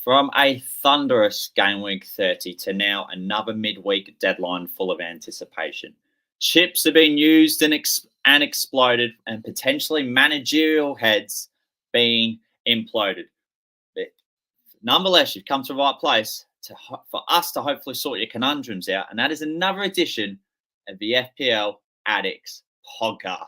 From a thunderous game week 30 to now another midweek deadline full of anticipation. Chips are being used and exploded, and potentially managerial heads being imploded. But nonetheless, you've come to the right place for us to hopefully sort your conundrums out, and that is another edition of the FPL Addicts podcast.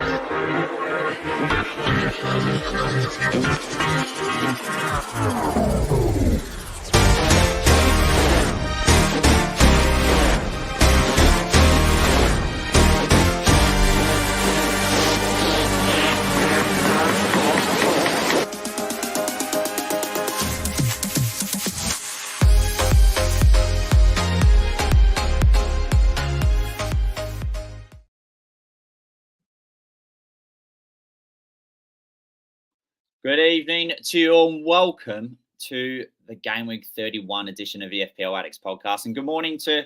Good evening to you all, and welcome to the Game Week 31 edition of the FPL Addicts podcast. And good morning to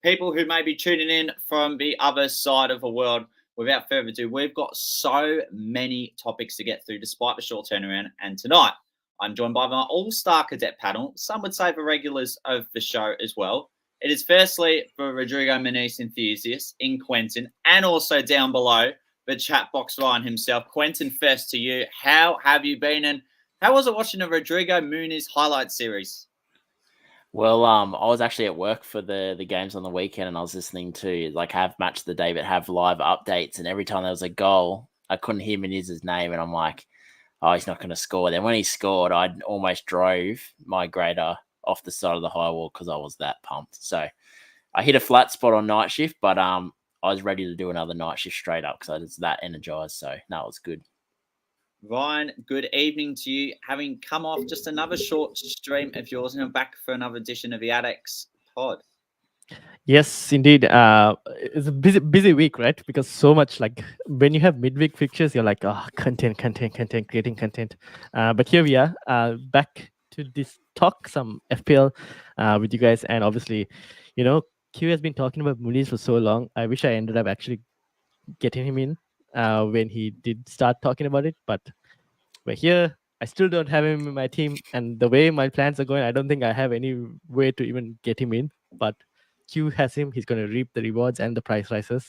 people who may be tuning in from the other side of the world. Without further ado, we've got so many topics to get through despite the short turnaround. And tonight, I'm joined by my all-star cadet panel. Some would say the regulars of the show as well. It is firstly for Rodrigo Muniz enthusiasts in Quentin, and also down below, the chat box Ryan himself. Quentin, first to you. How have you been, and how was it watching the Rodrigo Muniz highlight series? Well, I was actually at work for the games on the weekend, and I was listening to have Match of the Day, but have live updates. And every time there was a goal, I couldn't hear Muniz's name, and I'm like, oh, he's not going to score. Then when he scored, I almost drove my grader off the side of the high wall because I was that pumped. So I hit a flat spot on night shift, but I was ready to do another night shift straight up because I was that energized. So that was good. Ryan, good evening to you. Having come off just another short stream of yours, and I'm back for another edition of the Addicts pod. Yes, indeed. It's a busy week, right? Because so much, when you have midweek fixtures, you're like, oh, content, creating content. But here we are, back to talk some FPL with you guys. And obviously, Q has been talking about Muniz for so long. I wish I ended up actually getting him in when he did start talking about it. But we're here. I still don't have him in my team. And the way my plans are going, I don't think I have any way to even get him in. But Q has him. He's going to reap the rewards and the price rises.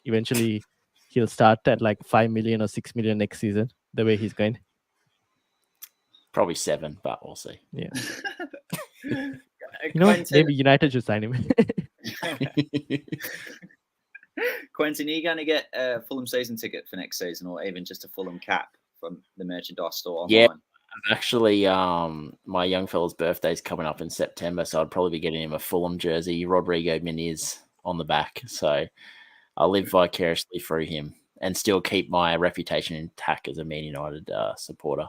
Eventually, he'll start at 5 million or 6 million next season, the way he's going. Probably 7, but we'll see. Yeah. Maybe United should sign him. Quentin, are you going to get a Fulham season ticket for next season, or even just a Fulham cap from the merchandise store online? Yeah, actually, my young fella's birthday is coming up in September, so I'd probably be getting him a Fulham jersey, Rodrigo Muniz on the back. So I'll live vicariously through him and still keep my reputation intact as a Man United supporter.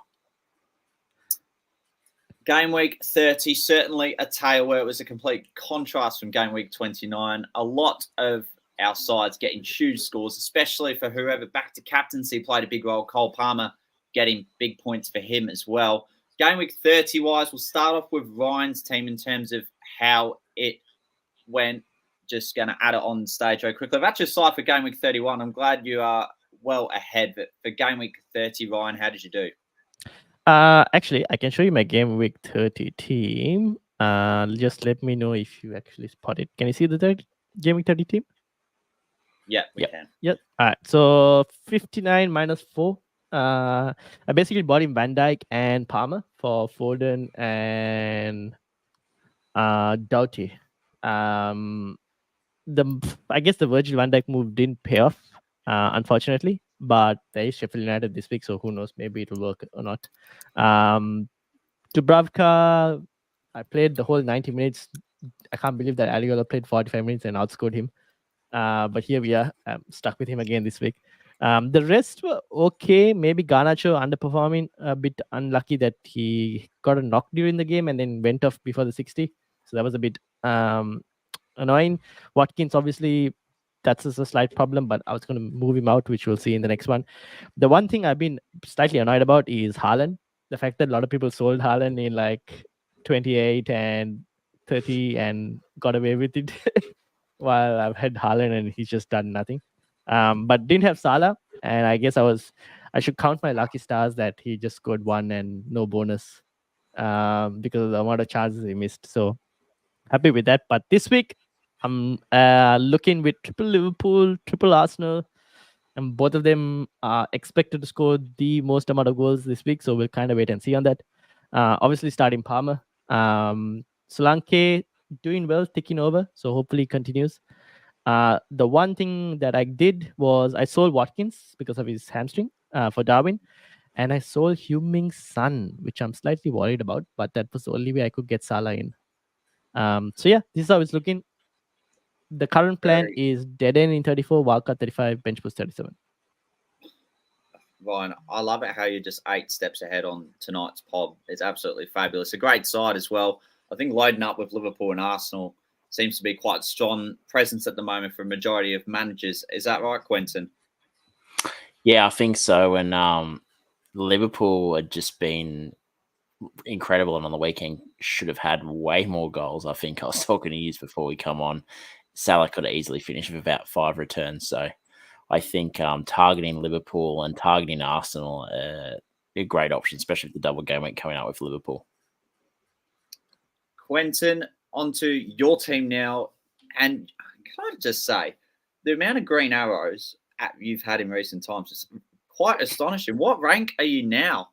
Game week 30, certainly a tale where it was a complete contrast from game week 29. A lot of our sides getting huge scores, especially for whoever back to captaincy played a big role. Cole Palmer getting big points for him as well. Game week 30 wise, we'll start off with Ryan's team in terms of how it went. Just going to add it on stage very quickly. That's your side for game week 31. I'm glad you are well ahead. But for game week 30, Ryan, how did you do? Actually, I can show you my game week 30 team. Just let me know if you actually spot it. Can you see the game week 30 team? Yeah, we can. Yep. All right. So 59 minus 4. I basically bought him Van Dijk and Palmer for Foden and Doughty. I guess the Virgil van Dijk move didn't pay off, unfortunately. But there is Sheffield United this week, so who knows? Maybe it'll work or not. Dubravka, I played the whole 90 minutes. I can't believe that Aliola played 45 minutes and outscored him. But here we are. I'm stuck with him again this week. The rest were okay. Maybe Garnacho underperforming, a bit unlucky that he got a knock during the game and then went off before the 60. So that was a bit annoying. Watkins, obviously, that's a slight problem, but I was going to move him out, which we'll see in the next one. The one thing I've been slightly annoyed about is Haaland. The fact that a lot of people sold Haaland in 28 and 30 and got away with it while I've had Haaland and he's just done nothing. But didn't have Salah, and I guess I should count my lucky stars that he just scored 1 and no bonus. because of the amount of chances he missed. So happy with that. But this week, I'm looking with triple Liverpool, triple Arsenal, and both of them are expected to score the most amount of goals this week. So we'll kind of wait and see on that. Obviously, starting Palmer. Solanke doing well, ticking over. So hopefully continues. The one thing that I did was I sold Watkins because of his hamstring for Darwin. And I sold Heung-Min Son, which I'm slightly worried about, but that was the only way I could get Salah in. So yeah, this is how it's looking. The current plan is dead end in 34, wildcard 35, bench boost 37. Ryan, I love it how you're just 8 steps ahead on tonight's pod. It's absolutely fabulous. A great side as well. I think loading up with Liverpool and Arsenal seems to be quite strong presence at the moment for a majority of managers. Is that right, Quentin? Yeah, I think so. And Liverpool had just been incredible, and on the weekend should have had way more goals. I think I was talking to you before we come on. Salah could have easily finished with about 5 returns. So I think targeting Liverpool and targeting Arsenal a great option, especially with the double game week coming out with Liverpool. Quentin, onto your team now. And can I just say, the amount of green arrows you've had in recent times is quite astonishing. What rank are you now?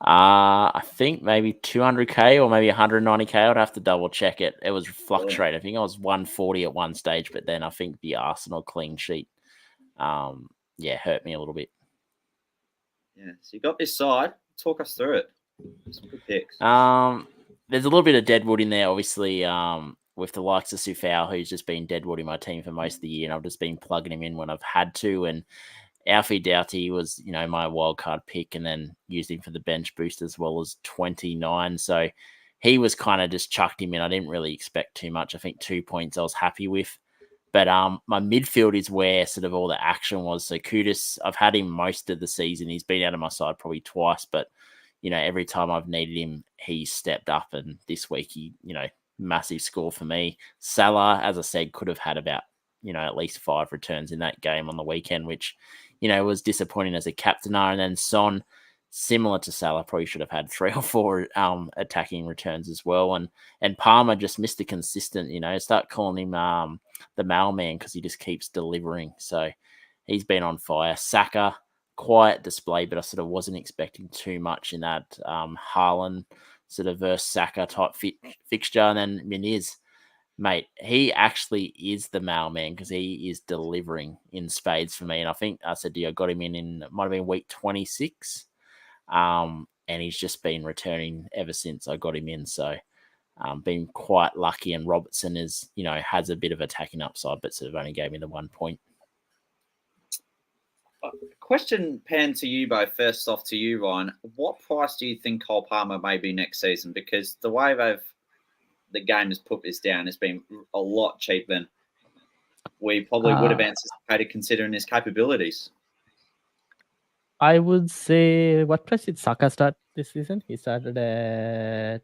I think maybe 200k or maybe 190k. I'd have to double check it. It was fluctuating. I think I was 140 at one stage, but then I think the Arsenal clean sheet, hurt me a little bit. Yeah, so you got this side. Talk us through it. Some good picks. There's a little bit of deadwood in there, obviously, with the likes of Sufau, who's just been deadwood in my team for most of the year, and I've just been plugging him in when I've had to. And Alfie Doughty was, my wild card pick, and then used him for the bench boost as well as 29. So he was kind of just chucked him in. I didn't really expect too much. I think 2 points I was happy with. But my midfield is where sort of all the action was. So Kudus, I've had him most of the season. He's been out of my side probably twice, but every time I've needed him, he stepped up. And this week he, massive score for me. Salah, as I said, could have had about, at least 5 returns in that game on the weekend, which, was disappointing as a captainer. And then Son, similar to Salah, probably should have had 3 or 4 attacking returns as well. And Palmer just Mr. Consistent, start calling him the mailman because he just keeps delivering. So he's been on fire. Saka, quiet display, but I sort of wasn't expecting too much in that Haaland sort of versus Saka type fixture. And then Muniz, mate, he actually is the mailman because he is delivering in spades for me. And I think I said to you, I got him in might have been week 26. And he's just been returning ever since I got him in. So been quite lucky. And Robertson is, has a bit of attacking upside, but sort of only gave me the 1 point. Question, Pan, to you both. First off to you, Ryan. What price do you think Cole Palmer may be next season? Because the way the game has put this down has been a lot cheaper than we probably would have anticipated considering his capabilities. I would say, what price did Saka start this season? He started at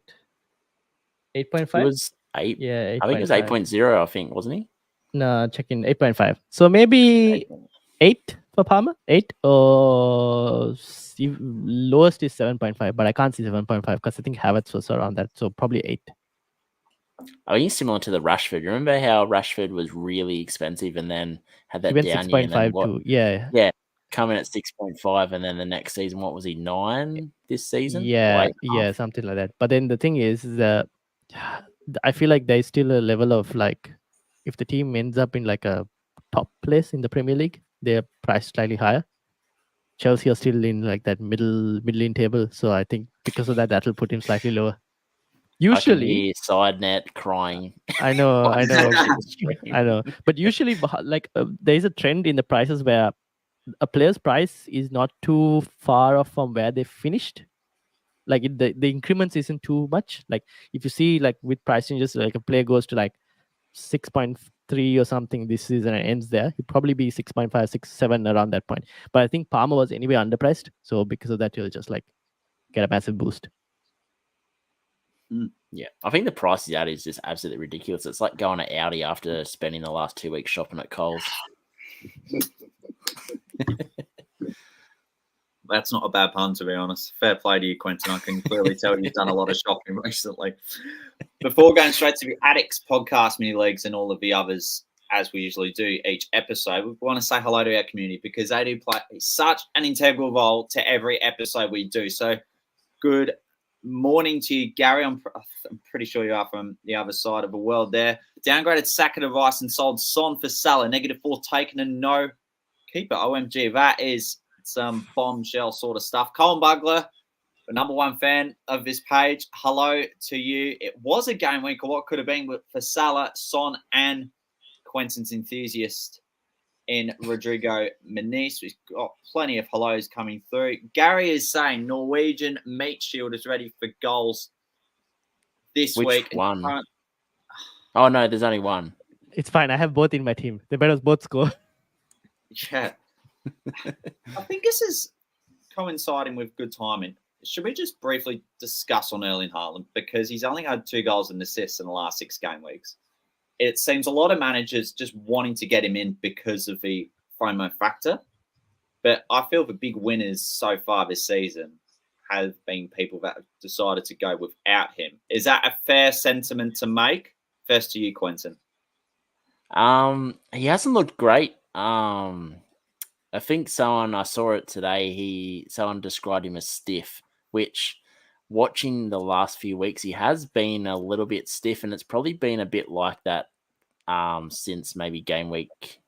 8.5. It was 8. Yeah, 8. I think it was 8.0. I think, wasn't he? No, checking 8.5. So maybe 8 for Palmer. 8 or lowest is 7.5, but I can't see 7.5 because I think Havertz was around that. So probably 8. I think it's similar to the Rashford. Remember how Rashford was really expensive and then had that He went down year? 6.5 yeah, coming at 6.5, and then the next season, what was he, 9 this season? Yeah, something like that. But then the thing is that I feel like there's still a level of like, if the team ends up in like a top place in the Premier League, they're priced slightly higher. Chelsea are still in like that middling table, so I think because of that, that'll put him slightly lower. Usually, side net crying. I know. But usually, like there is a trend in the prices where a player's price is not too far off from where they finished. Like the increments isn't too much. Like if you see like with price changes, like a player goes to like 6.3 or something this season and ends there, he'd probably be 6.5, 6, 7 around that point. But I think Palmer was anyway underpriced, so because of that, you'll just like get a massive boost. Yeah, I think the price he's at is just absolutely ridiculous. It's like going to Audi after spending the last 2 weeks shopping at Coles. That's not a bad pun, to be honest. Fair play to you, Quentin. I can clearly tell you've done a lot of shopping recently. Before going straight to the Addicts podcast mini leagues and all of the others, as we usually do each episode, we want to say hello to our community because they do play such an integral role to every episode we do. So good morning to you, Gary. I'm pretty sure you are from the other side of the world there. Downgraded Saka to Rice and sold Son for Salah. -4 taken and no keeper. OMG, that is some bombshell sort of stuff. Colin Bugler, the number one fan of this page, hello to you. It was a game week, or what could have been for Salah, Son, and Quentin's enthusiast in Rodrigo Muniz. We've got plenty of hellos coming through. Gary is saying Norwegian Meat Shield is ready for goals this week. Which one? Oh, no, there's only one. It's fine. I have both in my team. They better both score. Yeah. I think this is coinciding with good timing. Should we just briefly discuss on Erling Haaland? Because he's only had 2 goals and assists in the last 6 game weeks. It seems a lot of managers just wanting to get him in because of the FOMO factor. But I feel the big winners so far this season have been people that have decided to go without him. Is that a fair sentiment to make? First to you, Quentin. He hasn't looked great. I think I saw it today, someone described him as stiff, which watching the last few weeks, he has been a little bit stiff, and it's probably been a bit like that since maybe game week.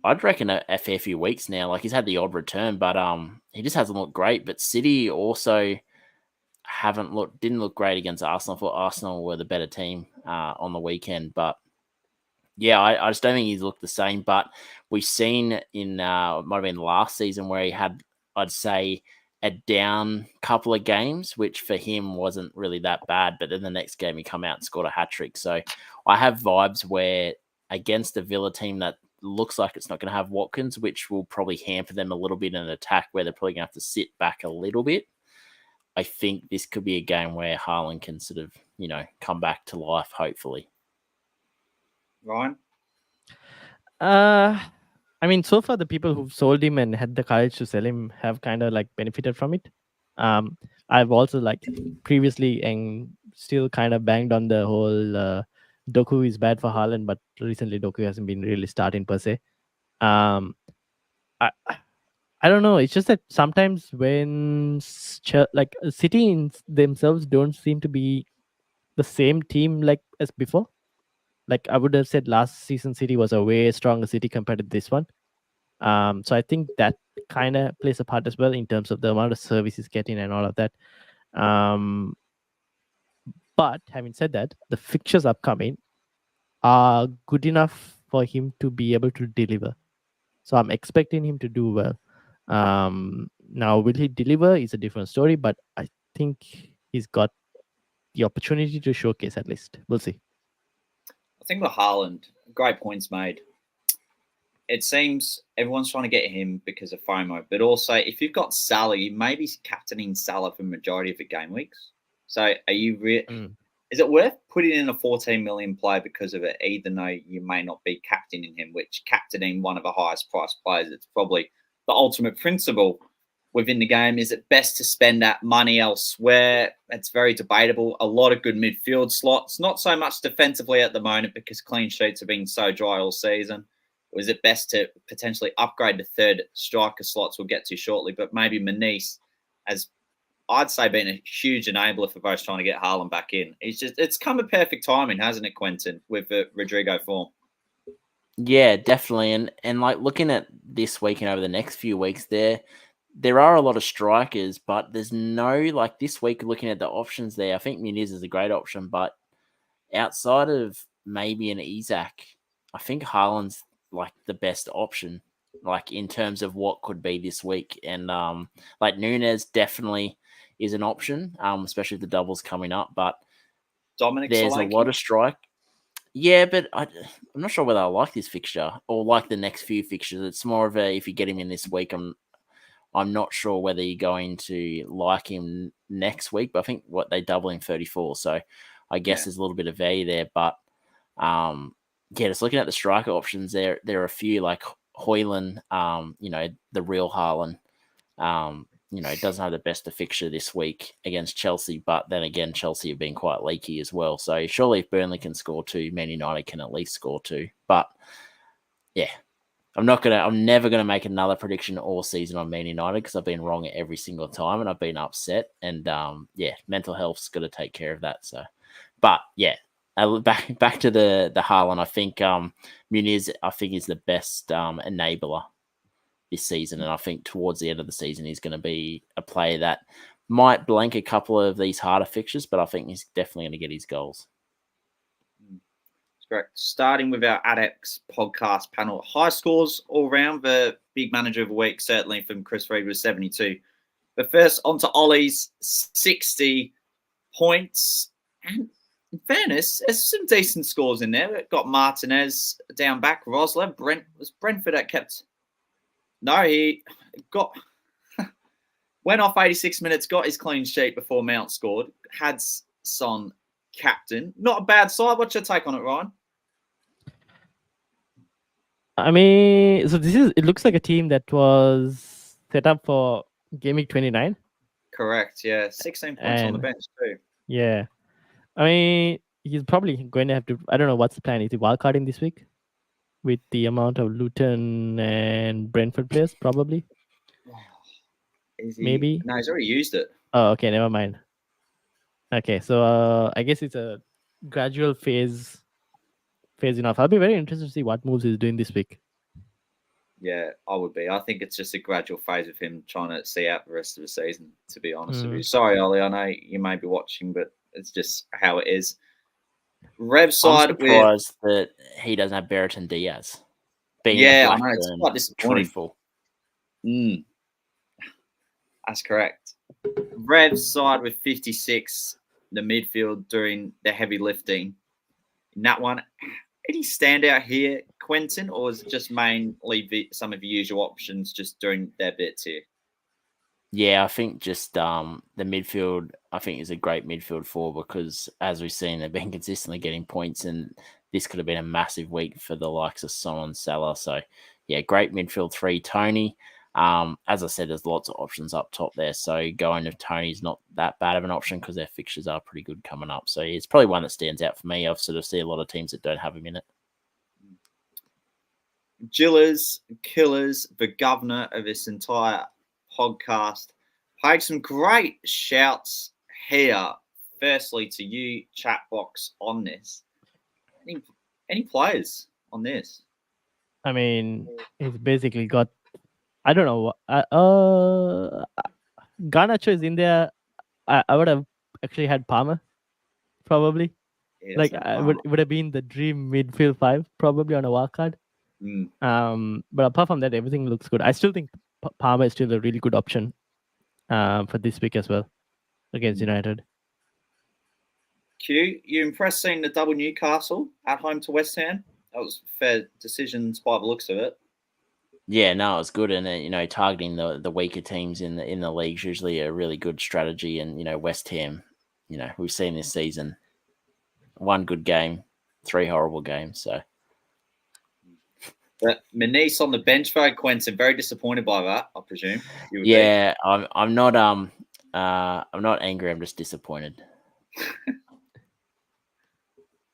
I'd reckon a fair few weeks now. Like, he's had the odd return, but he just hasn't looked great. But City also didn't look great against Arsenal. I thought Arsenal were the better team on the weekend, but yeah, I just don't think he's looked the same. But we've seen in it might have been last season where he had, I'd say, a down couple of games, which for him wasn't really that bad. But then the next game he come out and scored a hat-trick. So I have vibes where against a Villa team that looks like it's not going to have Watkins, which will probably hamper them a little bit in an attack where they're probably going to have to sit back a little bit. I think this could be a game where Haaland can sort of, come back to life, hopefully. Ryan? I mean, so far the people who've sold him and had the courage to sell him have kind of benefited from it. I've also previously and still kind of banged on the whole Doku is bad for Haaland, but recently Doku hasn't been really starting per se. I don't know. It's just that sometimes when City themselves don't seem to be the same team as before. I would have said last season City was a way stronger City compared to this one. So I think that kind of plays a part as well in terms of the amount of service he's getting and all of that. But having said that, the fixtures upcoming are good enough for him to be able to deliver. So I'm expecting him to do well. Now, will he deliver is a different story, but I think he's got the opportunity to showcase at least. We'll see. I think with Haaland, great points made. It seems everyone's trying to get him because of FOMO, but also if you've got Salah, you may be captaining Salah for the majority of the game weeks. So are you is it worth putting in a 14 million player because of it, even though you may not be captaining him, which captaining one of the highest priced players, it's probably the ultimate principle within the game. Is it best to spend that money elsewhere? It's very debatable. A lot of good midfield slots, not so much defensively at the moment because clean sheets have been so dry all season. Or is it best to potentially upgrade the third striker slots we'll get to shortly, but maybe Muniz has, I'd say, been a huge enabler for both trying to get Haaland back in. It's come at perfect timing, hasn't it, Quentin, with the Rodrigo form? Yeah, definitely. And looking at this week and over the next few weeks, there are a lot of strikers, but there's no, this week, looking at the options there, I think Muniz is a great option, but outside of maybe an Isak, I think Haaland's the best option, in terms of what could be this week. And Nunes definitely is an option, especially if the double's coming up, but Dominic there's Solanke. A lot of strike. Yeah, but I'm not sure whether I like this fixture or the next few fixtures. It's more of if you get him in this week, I'm not sure whether you're going to like him next week, but I think they double in 34. So I guess there's a little bit of value there. But just looking at the striker options, there are a few Hoyland, the real Haaland, doesn't have the best of fixture this week against Chelsea, but then again, Chelsea have been quite leaky as well. So surely if Burnley can score 2, Man United can at least score 2. But yeah, I'm never gonna make another prediction all season on Man United because I've been wrong every single time and I've been upset. And mental health's got to take care of that. So, but yeah, back to the Haaland. I think Muniz, is the best enabler this season, and I think towards the end of the season he's going to be a player that might blank a couple of these harder fixtures, but I think he's definitely going to get his goals. That's correct. Starting with our Addicts podcast panel, high scores all round. The big manager of the week, certainly from Chris Reed, was 72. But first, on to Ollie's 60 points. And in fairness, there's some decent scores in there. We've got Martinez down back, Rosler. Was Brentford that kept... No, he went off 86 minutes, got his clean sheet before Mount scored. Had Son captain. Not a bad side. What's your take on it, Ryan? I mean, so it looks like a team that was set up for Game Week 29. Correct, yeah. 16 points on the bench too. Yeah. I mean, he's probably going to have to, I don't know what's the plan. Is he wildcarding this week? With the amount of Luton and Brentford players, probably. Maybe. No, he's already used it. Oh, okay, never mind. Okay, so I guess it's a gradual phase enough. I'll be very interested to see what moves he's doing this week. Yeah, I would be. I think it's just a gradual phase of him trying to see out the rest of the season, to be honest with you. Sorry, Ollie, I know you may be watching, but it's just how it is. Rev side, I'm surprised that he doesn't have Brereton Diaz. I know, it's quite disappointing. That's correct. Rev side with 56, the midfield doing the heavy lifting. In that one, any standout here, Quentin, or is it just mainly some of the usual options just doing their bits here? Yeah, I think just the midfield, I think is a great midfield for because as we've seen, they've been consistently getting points and this could have been a massive week for the likes of Son and Salah. So yeah, great midfield 3, Tony. As I said, there's lots of options up top there. So going to Tony's not that bad of an option because their fixtures are pretty good coming up. So it's probably one that stands out for me. I've sort of seen a lot of teams that don't have him in it. Gillers, Killers, the governor of this entire podcast, played some great shouts here. Firstly, to you, chat box, on this. Any players on this? I mean, he's basically got, I don't know. Garnacho is in there. I would have actually had Palmer, probably. Yeah, would have been the dream midfield 5, probably on a wild card. But apart from that, everything looks good. I still think Palmer is still a really good option for this week as well against United. Q, you impressed seeing the double Newcastle at home to West Ham? That was fair decisions by the looks of it. Yeah, no, it was good, and targeting the weaker teams in the league is usually a really good strategy. And West Ham, we've seen this season, 1 good game, 3 horrible games. So, but Manise on the bench for Quentin, very disappointed by that, I presume. Yeah, I'm not angry. I'm just disappointed.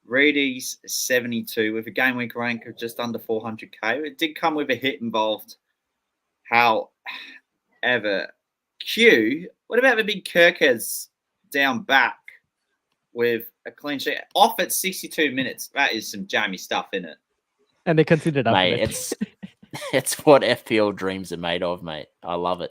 Reedy's 72 with a game week rank of just under 400k. It did come with a hit involved. However, Q, what about the big Kirkes down back with a clean sheet off at 62 minutes? That is some jammy stuff in it. And they considered mate, it's what FPL dreams are made of, mate. I love it.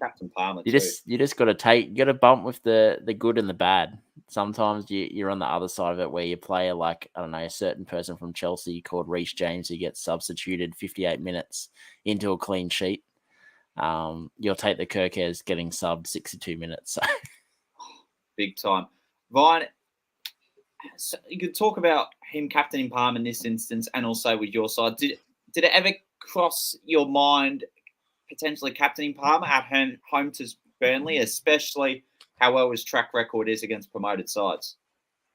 Captain Palmer. You just got to bump with the good and the bad. Sometimes you're on the other side of it where you play like, I don't know, a certain person from Chelsea called Reece James who gets substituted 58 minutes into a clean sheet. You'll take the Kirkes getting subbed 62 minutes. So. Big time. Ryan, so you could talk about him captaining Palmer in this instance and also with your side. Did it ever cross your mind potentially captaining Palmer at home to Burnley, especially how well his track record is against promoted sides?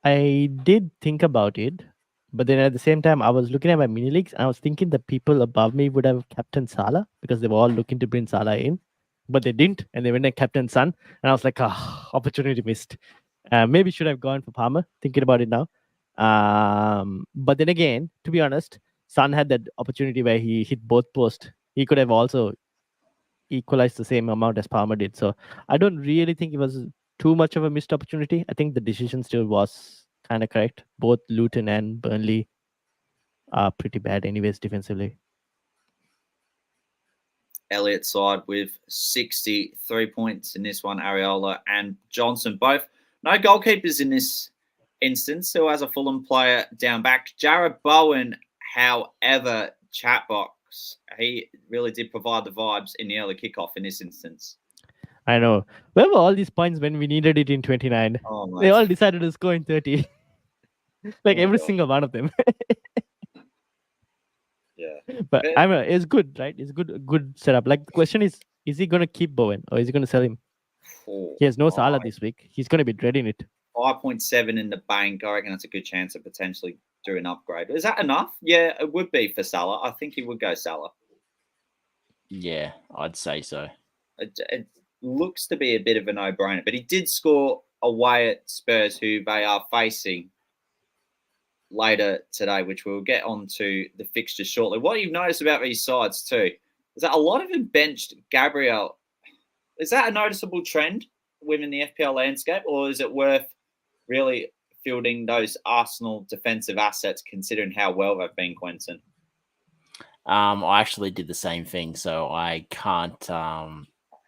I did think about it, But then at the same time, I was looking at my mini leagues and I was thinking the people above me would have Captain Salah because they were all looking to bring Salah in, but they didn't, and they went at Captain Son, and I was like, opportunity missed. Maybe should have gone for Palmer. Thinking about it now, but then again, to be honest, Son had that opportunity where he hit both posts. He could have also equalized the same amount as Palmer did. So I don't really think it was too much of a missed opportunity. I think the decision still was kind of correct. Both Luton and Burnley are pretty bad anyways defensively. Elliott side with 63 points in this one. Areola and Johnson both. No goalkeepers in this instance. Still has a Fulham player down back. Jarrod Bowen, however, Chatbox, he really did provide the vibes in the early kickoff in this instance. I know. Where were all these points when we needed it in 29? Oh, they all decided to score in 30. Like every God. single one of them. Yeah. But it's good, right? It's good setup. Like the question is he gonna keep Bowen or is he gonna sell him? He has no Salah this week. He's gonna be dreading it. 5.7 in the bank. I reckon that's a good chance of potentially doing an upgrade. Is that enough? Yeah, it would be for Salah. I think he would go Salah. Yeah, I'd say so. It looks to be a bit of a no-brainer, but he did score away at Spurs, who they are facing later today, which we'll get onto the fixtures shortly. What you've noticed about these sides too is that a lot of them benched Gabriel. Is that a noticeable trend within the FPL landscape, or is it worth really fielding those Arsenal defensive assets considering how well they've been, Quentin? I actually did the same thing, so I can't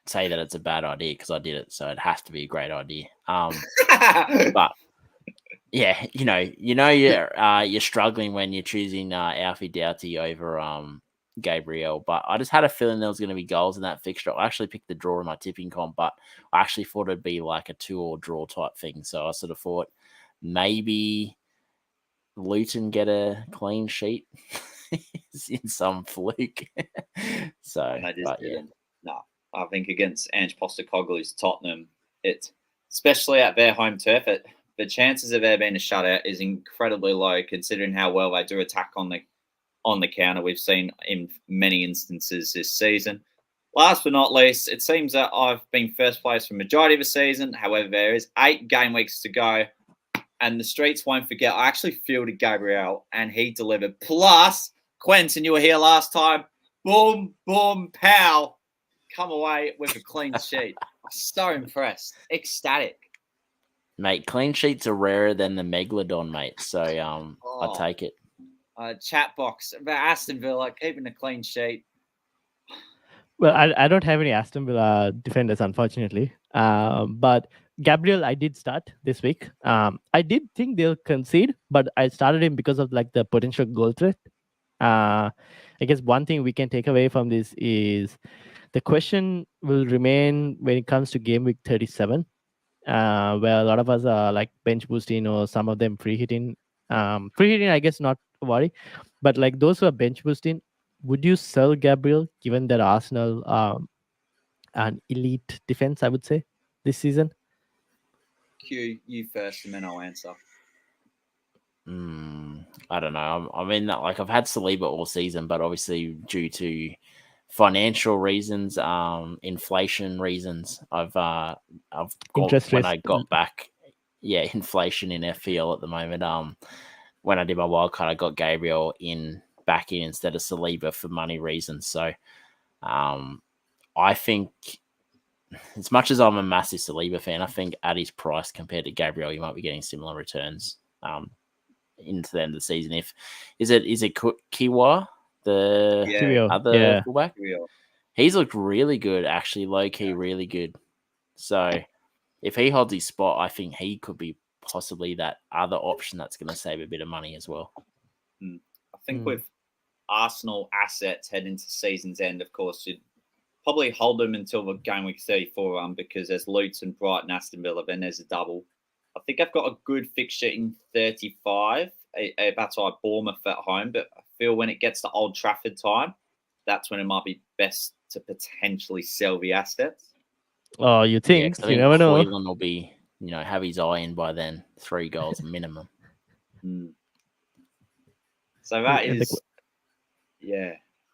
say that it's a bad idea because I did it, so it has to be a great idea. But yeah, you're struggling when you're choosing Alfie Doughty over Gabriel, but I just had a feeling there was going to be goals in that fixture. I actually picked the draw in my tipping comp, but I actually thought it'd be like a 2-2 draw type thing. So I sort of thought maybe Luton get a clean sheet in some fluke. So, but yeah. No, I think against Ange Postecoglou's Tottenham, especially at their home turf, the chances of there being a shutout is incredibly low considering how well they do attack on the counter. We've seen in many instances this season. Last but not least, it seems that I've been first place for the majority of the season. However, there is 8 game weeks to go, and the streets won't forget. I actually fielded Gabriel, and he delivered. Plus, Quentin, you were here last time. Boom, boom, pow. Come away with a clean sheet. I'm so impressed. Ecstatic. Mate, clean sheets are rarer than the Megalodon, mate. So I'll take it. Chat box about Aston Villa keeping a clean sheet. Well, I don't have any Aston Villa defenders, unfortunately. But Gabriel, I did start this week. I did think they'll concede, but I started him because of like the potential goal threat. I guess one thing we can take away from this is the question will remain when it comes to game week 37. Where a lot of us are like bench boosting or some of them free hitting. Free hitting, I guess, not to worry. But like those who are bench boosting, would you sell Gabriel given that Arsenal an elite defense, I would say, this season? Q, you first and then I'll answer. I don't know. I mean, like I've had Saliba all season, but obviously due to financial reasons, inflation reasons, I've got when I got back, inflation in FPL at the moment. When I did my wildcard, I got Gabriel back in instead of Saliba for money reasons. So, I think as much as I'm a massive Saliba fan, I think at his price compared to Gabriel, you might be getting similar returns into the end of the season. Is it Kiwa? The other fullback, he's looked really good, actually, low key, really good. So if he holds his spot, I think he could be possibly that other option that's going to save a bit of money as well. I think with Arsenal assets heading to season's end, of course, you'd probably hold them until the game week 34 run because there's Luton, Brighton, Aston Villa, then there's a double. I think I've got a good fixture in 35. That's why Bournemouth at home, but I feel when it gets to Old Trafford time, that's when it might be best to potentially sell the assets. Oh, you think? You never know. Cleveland will be, have his eye in by then. 3 goals minimum. So that is,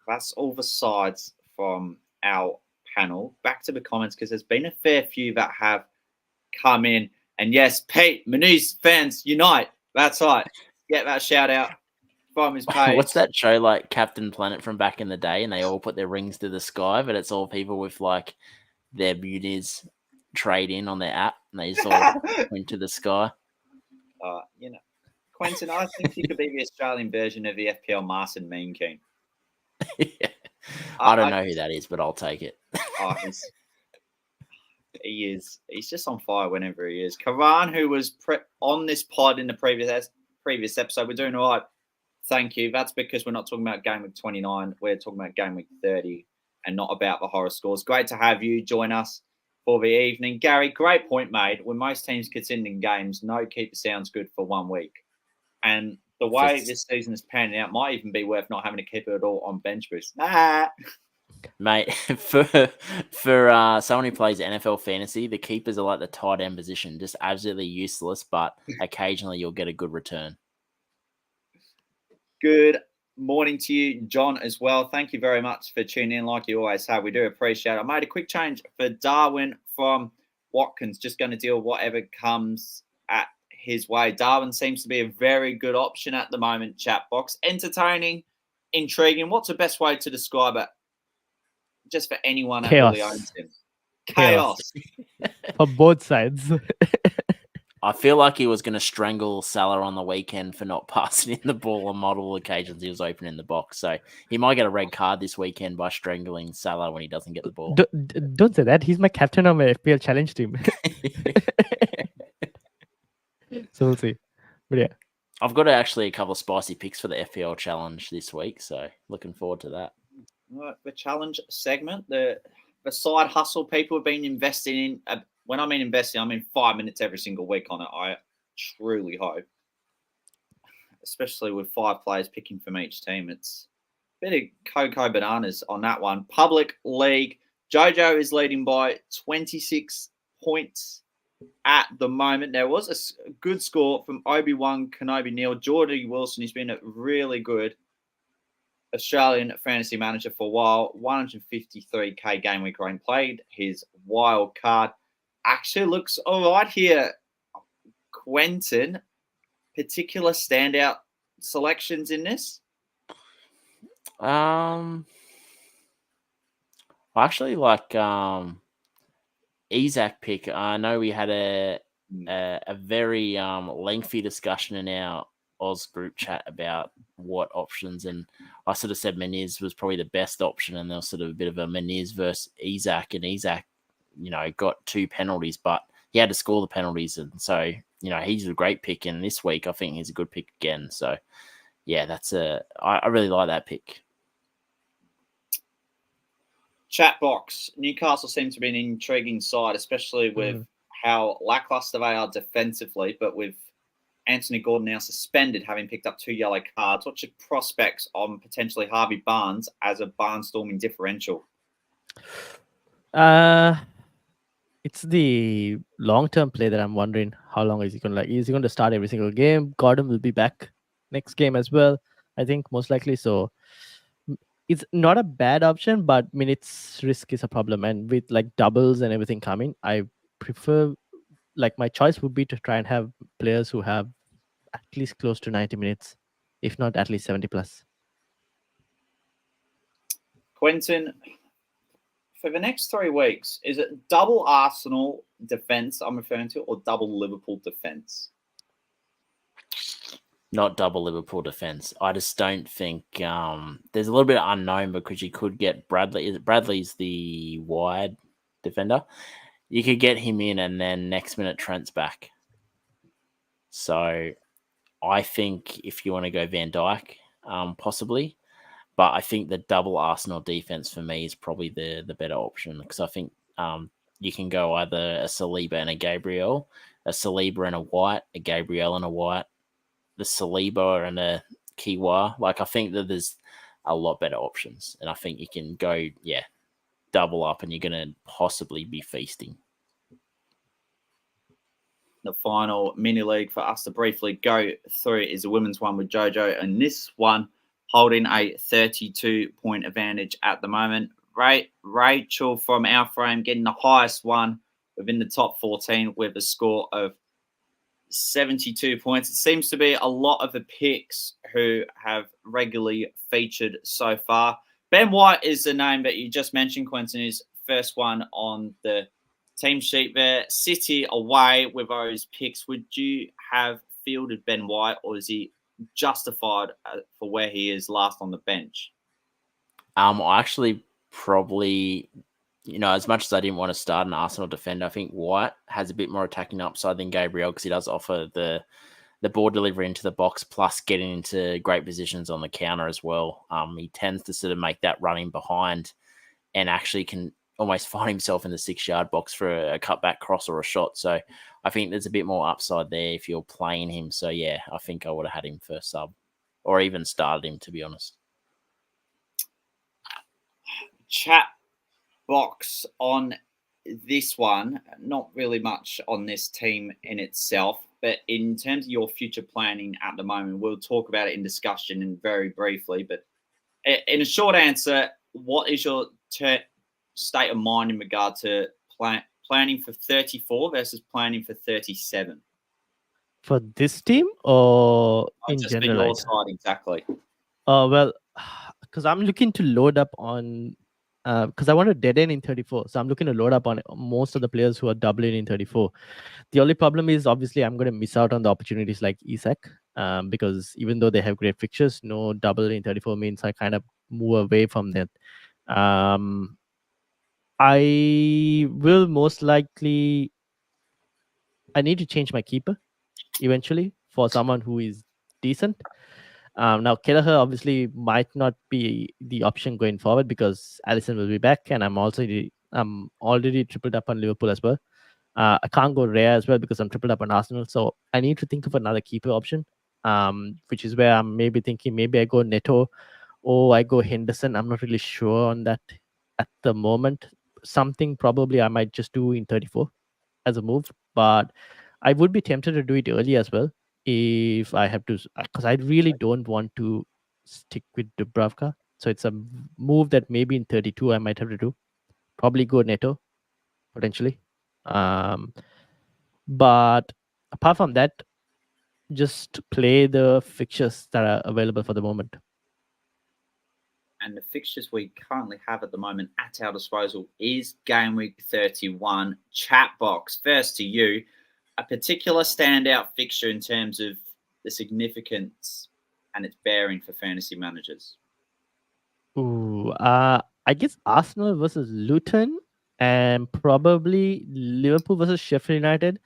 that's all the sides from our panel. Back to the comments, because there's been a fair few that have come in. And yes, Pete, Manus fans unite. That's right. Get that shout out from his page. What's that show like Captain Planet from back in the day? And they all put their rings to the sky, but it's all people with like their beauties trade in on their app, and they just all point to the sky. Quentin, I think he could be the Australian version of the FPL Master Mean King. Yeah. I don't know who that is, but I'll take it. He's just on fire whenever he is. Karan, who was on this pod in the previous episode, we're doing all right. Thank you. That's because we're not talking about Game Week 29. We're talking about Game Week 30 and not about the horror scores. Great to have you join us for the evening. Gary, great point made. When most teams contending games, no keeper sounds good for 1 week. And the way this season is panning out might even be worth not having a keeper at all on bench boost. Mate, for someone who plays NFL fantasy, the keepers are like the tight end position, just absolutely useless, but occasionally you'll get a good return. Good morning to you, John, as well. Thank you very much for tuning in like you always have. We do appreciate it. I made a quick change for Darwin from Watkins, just going to deal with whatever comes at his way. Darwin seems to be a very good option at the moment, chat box. Entertaining, intriguing. What's the best way to describe it? Just for anyone that really owns him. Chaos. For both sides. I feel like he was going to strangle Salah on the weekend for not passing in the ball on multiple occasions he was opening the box. So he might get a red card this weekend by strangling Salah when he doesn't get the ball. Don't say that. He's my captain on my FPL challenge team. So we'll see. But yeah. I've got actually a couple of spicy picks for the FPL challenge this week. So looking forward to that. The challenge segment, the side hustle people have been investing in. When I mean investing, I mean 5 minutes every single week on it. I truly hope, especially with 5 players picking from each team, it's a bit of cocoa bananas on that one. Public League, Jojo is leading by 26 points at the moment. There was a good score from Obi-Wan Kenobi Neal. Geordie Wilson, who's been a really good Australian fantasy manager for a while. 153k game week rank, played his wild card. Actually looks all right here. Quentin, particular standout selections in this? I actually like Isaac pick. I know we had a very lengthy discussion in our Oz group chat about what options, and I sort of said Menez was probably the best option, and there was sort of a bit of a Menez versus Isaac, and Isaac, got 2 penalties, but he had to score the penalties, and so he's a great pick. And this week, I think he's a good pick again. So yeah, I really like that pick. Chat box, Newcastle seems to be an intriguing side, especially with how lackluster they are defensively, but with Anthony Gordon now suspended, having picked up 2 yellow cards. What's your prospects on potentially Harvey Barnes as a barnstorming differential? It's the long-term play that I'm wondering how long is he going to Is he going to start every single game? Gordon will be back next game as well, I think, most likely. So it's not a bad option, but minutes risk is a problem. And with like doubles and everything coming, I prefer, my choice would be to try and have players who have at least close to 90 minutes, if not at least 70 plus. Quentin, for the next 3 weeks, is it double Arsenal defense I'm referring to, or double Liverpool defense? Not double Liverpool defense. I just don't think there's a little bit of unknown, because you could get Bradley. Bradley's the wide defender. You could get him in, and then next minute Trent's back. So I think if you want to go Van Dijk, possibly. But I think the double Arsenal defense for me is probably the better option, because I think you can go either a Saliba and a Gabriel, a Saliba and a White, a Gabriel and a White, the Saliba and a Kiwa. I think that there's a lot better options, and I think you can go, double up, and you're going to possibly be feasting. The final mini league for us to briefly go through is the women's one with Jojo, and this one holding a 32-point advantage at the moment. Rachel from our frame getting the highest one within the top 14 with a score of 72 points. It seems to be a lot of the picks who have regularly featured so far. Ben White is the name that you just mentioned, Quentin, is first one on the team sheet there. City away with those picks. Would you have fielded Ben White, or is he justified for where he is last on the bench? I actually probably, as much as I didn't want to start an Arsenal defender, I think White has a bit more attacking upside than Gabriel because he does offer the ball delivery into the box plus getting into great positions on the counter as well. He tends to sort of make that running behind and actually can almost find himself in the 6-yard box for a cutback cross or a shot. So I think there's a bit more upside there if you're playing him. So yeah, I think I would have had him first sub or even started him, to be honest. Chat box on this one, not really much on this team in itself, but in terms of your future planning at the moment, we'll talk about it in discussion and very briefly. But in a short answer, what is your state of mind in regard to planning for 34 versus planning for 37? For this team or in just general? For your side, exactly. Well, because I'm looking to load up on, because I want to dead end in 34. So I'm looking to load up on most of the players who are doubling in 34. The only problem is obviously I'm going to miss out on the opportunities like Isak, because even though they have great fixtures, no double in 34 means I kind of move away from that. I will most likely, I need to change my keeper eventually for someone who is decent. Now, Kelleher obviously might not be the option going forward because Alisson will be back, and I'm already tripled up on Liverpool as well. I can't go rare as well because I'm tripled up on Arsenal, so I need to think of another keeper option, which is where I'm maybe thinking maybe I go Neto or I go Henderson. I'm not really sure on that at the moment. Something probably I might just do in 34 as a move, but I would be tempted to do it early as well if I have to, because I really don't want to stick with Dubravka. So it's a move that maybe in 32 I might have to do. Probably go Neto, potentially. But apart from that, just play the fixtures that are available for the moment. And the fixtures we currently have at the moment at our disposal is Game Week 31. Chat box, first to you, a particular standout fixture in terms of the significance and its bearing for fantasy managers? Ooh, I guess Arsenal versus Luton and probably Liverpool versus Sheffield United.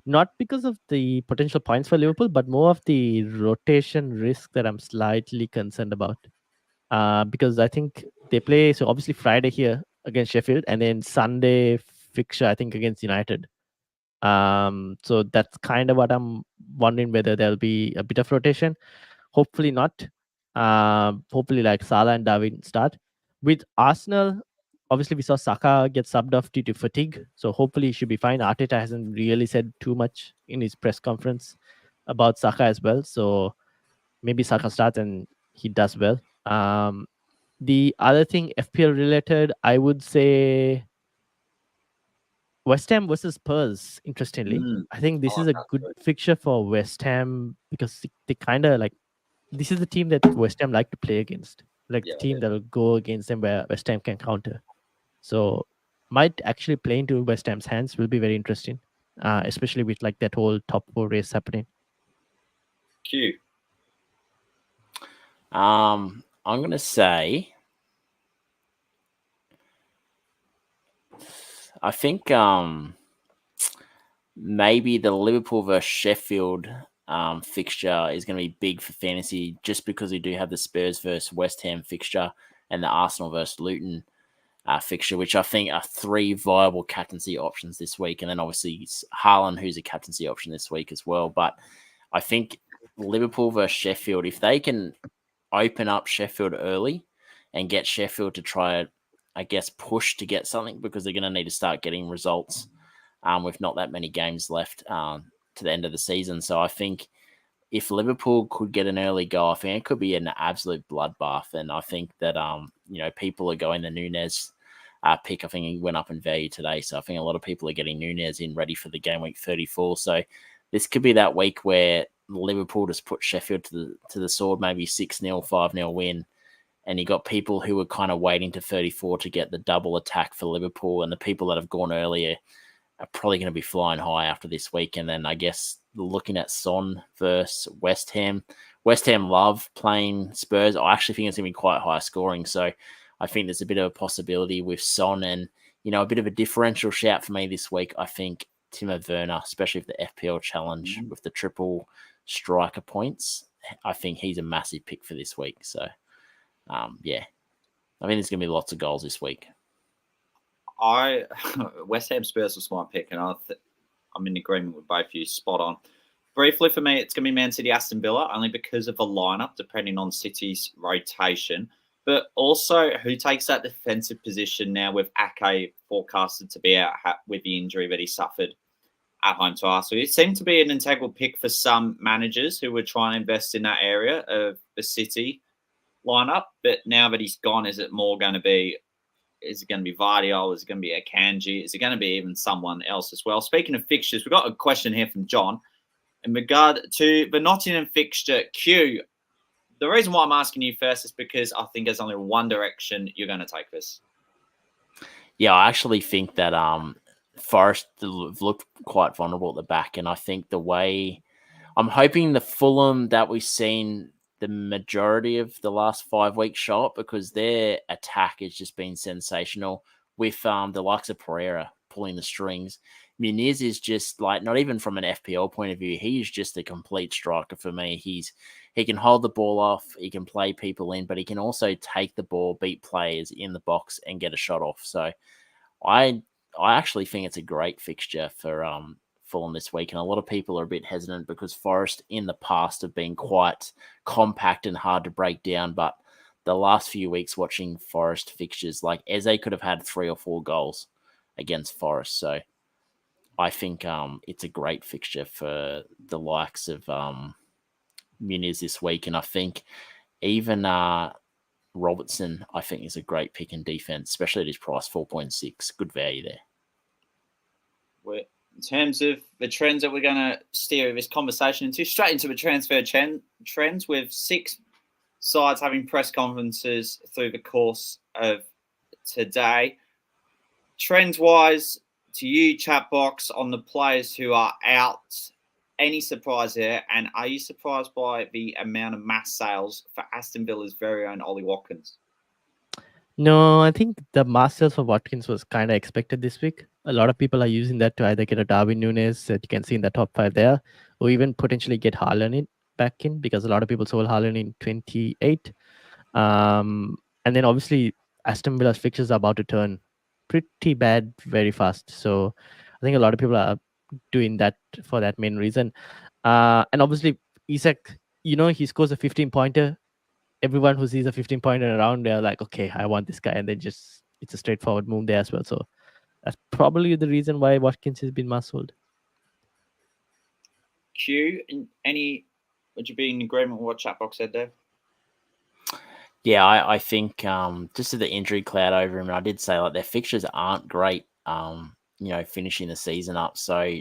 Not because of the potential points for Liverpool, but more of the rotation risk that I'm slightly concerned about. Because I think they play, so obviously Friday here against Sheffield and then Sunday fixture, I think, against United. So that's kind of what I'm wondering, whether there'll be a bit of rotation. Hopefully not. Hopefully like Salah and Darwin start. With Arsenal, obviously we saw Saka get subbed off due to fatigue. So hopefully he should be fine. Arteta hasn't really said too much in his press conference about Saka as well. So maybe Saka starts and he does well. The other thing, FPL related, I would say West Ham versus Spurs, interestingly. I think this is a good fixture for West Ham because they kind of like, this is the team that West Ham like to play against. Like the team that will go against them where West Ham can counter. So might actually play into West Ham's hands, will be very interesting, especially with like that whole top 4 race happening. Q. I'm going to say, I think maybe the Liverpool versus Sheffield fixture is going to be big for fantasy just because we do have the Spurs versus West Ham fixture and the Arsenal versus Luton fixture, which I think are 3 viable captaincy options this week. And then obviously it's Haaland, who's a captaincy option this week as well. But I think Liverpool versus Sheffield, if they can open up Sheffield early and get Sheffield to try, I guess, push to get something, because they're going to need to start getting results with not that many games left. to the end of the season. So I think if Liverpool could get an early goal, I think it could be an absolute bloodbath. And I think that, people are going the Nunez pick. I think he went up in value today. So I think a lot of people are getting Nunez in ready for the game week 34. So this could be that week where Liverpool just put Sheffield to the sword, maybe 6-0, 5-0 win. And you got people who were kind of waiting to 34 to get the double attack for Liverpool. And the people that have gone earlier are probably going to be flying high after this week. And then I guess looking at Son versus West Ham. West Ham love playing Spurs. I actually think it's going to be quite high scoring. So I think there's a bit of a possibility with Son and, a bit of a differential shout for me this week. I think Timo Werner, especially with the FPL challenge with the triple striker points, I think he's a massive pick for this week. So, I think there's going to be lots of goals this week. West Ham Spurs was my pick, and I'm in agreement with both of you. Spot on. Briefly for me, it's going to be Man City Aston Villa, only because of the lineup, depending on City's rotation, but also who takes that defensive position now with Ake forecasted to be out with the injury that he suffered at home to Arsenal. It seemed to be an integral pick for some managers who were trying to invest in that area of the City lineup, but now that he's gone, is it going to be Vardiol? Is it going to be Akanji? Is it going to be even someone else as well? Speaking of fixtures, we've got a question here from John in regard to the Nottingham fixture queue. The reason why I'm asking you first is because I think there's only one direction you're going to take this. Yeah, I actually think that Forest looked quite vulnerable at the back, and I think the way I'm hoping the Fulham that we've seen the majority of the last 5 weeks show up, because their attack has just been sensational with the likes of Pereira pulling the strings. Muniz is just like, not even from an FPL point of view, he's just a complete striker for me. He can hold the ball off, he can play people in, but he can also take the ball, beat players in the box and get a shot off. So I actually think it's a great fixture for Fulham this week, and a lot of people are a bit hesitant because Forest in the past have been quite compact and hard to break down, but the last few weeks watching Forest fixtures, like Eze could have had 3 or 4 goals against Forest, so I think it's a great fixture for the likes of Muniz this week, and I think even Robertson, I think, is a great pick in defense, especially at his price, 4.6. Good value there. In terms of the trends that we're going to steer this conversation into, straight into the transfer trends, with 6 sides having press conferences through the course of today. Trends-wise, to you, chat box, on the players who are out, any surprise there? And are you surprised by the amount of mass sales for Aston Villa's very own Ollie Watkins? No, I think the mass sales for Watkins was kind of expected this week. A lot of people are using that to either get a Darwin Núñez that you can see in the top 5 there, or even potentially get Haaland back in, because a lot of people sold Haaland in 28. And then obviously Aston Villa's fixtures are about to turn pretty bad very fast. So I think a lot of people are doing that for that main reason. And obviously Isak, he scores a 15-pointer. Everyone who sees a 15-pointer around, they're like, okay, I want this guy. And then it's a straightforward move there as well. So that's probably the reason why Watkins has been mass sold. Q, would you be in agreement with what Chatbox said there? Yeah, I think just with the injury cloud over him, and I did say like their fixtures aren't great, finishing the season up. So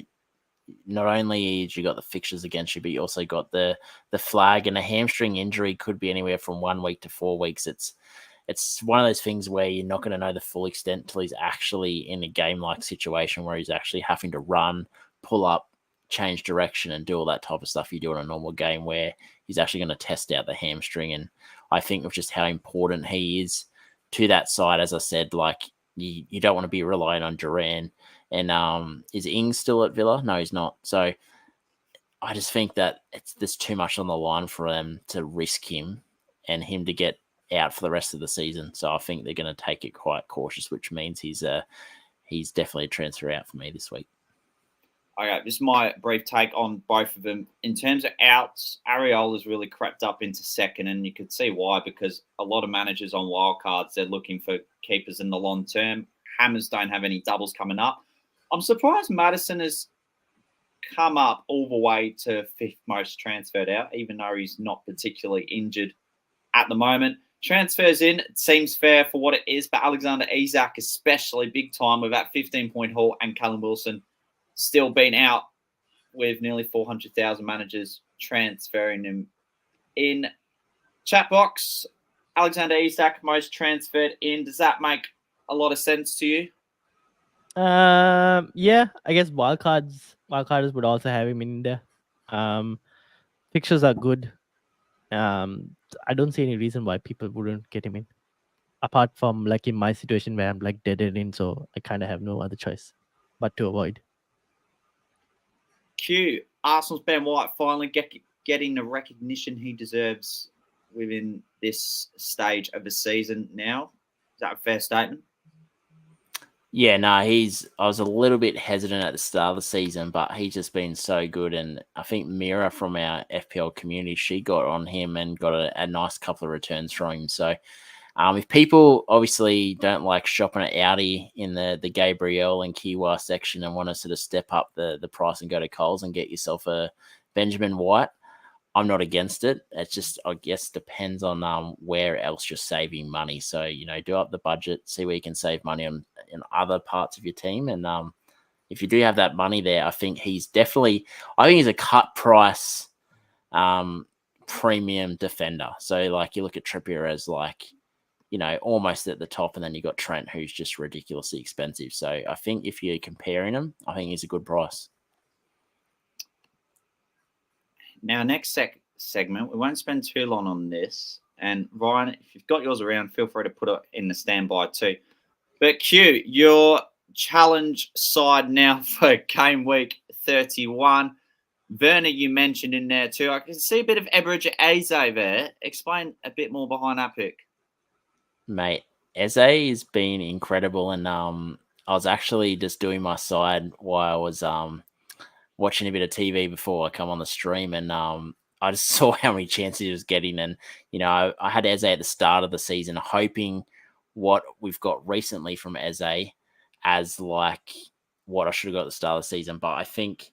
not only you got the fixtures against you, but you also got the flag, and a hamstring injury could be anywhere from 1 week to 4 weeks. It's one of those things where you're not going to know the full extent until he's actually in a game-like situation where he's actually having to run, pull up, change direction, and do all that type of stuff you do in a normal game, where he's actually going to test out the hamstring. And I think of just how important he is to that side. As I said, like you don't want to be relying on Duran. And is Ings still at Villa? No, he's not. So I just think that there's too much on the line for them to risk him and him to get out for the rest of the season. So I think they're going to take it quite cautious, which means he's definitely a transfer out for me this week. Okay, this is my brief take on both of them. In terms of outs, Areola's really crept up into second, and you could see why, because a lot of managers on wildcards, they're looking for keepers in the long term. Hammers don't have any doubles coming up. I'm surprised Maddison has come up all the way to 5th most transferred out, even though he's not particularly injured at the moment. Transfers in, it seems fair for what it is, but Alexander Isak especially big time with that 15-point haul, and Callum Wilson still been out with nearly 400,000 managers transferring him in. Chat box, Alexander Isak most transferred in. Does that make a lot of sense to you? Yeah, I guess wildcards would also have him in there. Fixtures are good. I don't see any reason why people wouldn't get him in, apart from like in my situation where I'm like dead in, so I kind of have no other choice but to avoid. Q, Arsenal's Ben White finally getting the recognition he deserves within this stage of the season now. Is that a fair statement? Yeah, no, I was a little bit hesitant at the start of the season, but he's just been so good. And I think Mira from our FPL community, she got on him and got a nice couple of returns from him. So if people obviously don't like shopping at Audi in the Gabriel and Kiwa section and want to sort of step up the price and go to Coles and get yourself a Benjamin White, I'm not against it. It just, I guess, depends on where else you're saving money. So, do up the budget, see where you can save money in other parts of your team. And if you do have that money there, I think he's a cut price premium defender. So, like, you look at Trippier as like, almost at the top, and then you got Trent, who's just ridiculously expensive. So I think if you're comparing them, I think he's a good price. Now, next segment, we won't spend too long on this. And Ryan, if you've got yours around, feel free to put it in the standby too. But Q, your challenge side now for game week 31. Werner, you mentioned in there too. I can see a bit of Ebridge Eze there. Explain a bit more behind that pick. Mate, Eze has been incredible. And I was actually just doing my side while I was watching a bit of TV before I come on the stream, and I just saw how many chances he was getting. And, I had Eze at the start of the season, hoping what we've got recently from Eze as like what I should have got at the start of the season. But I think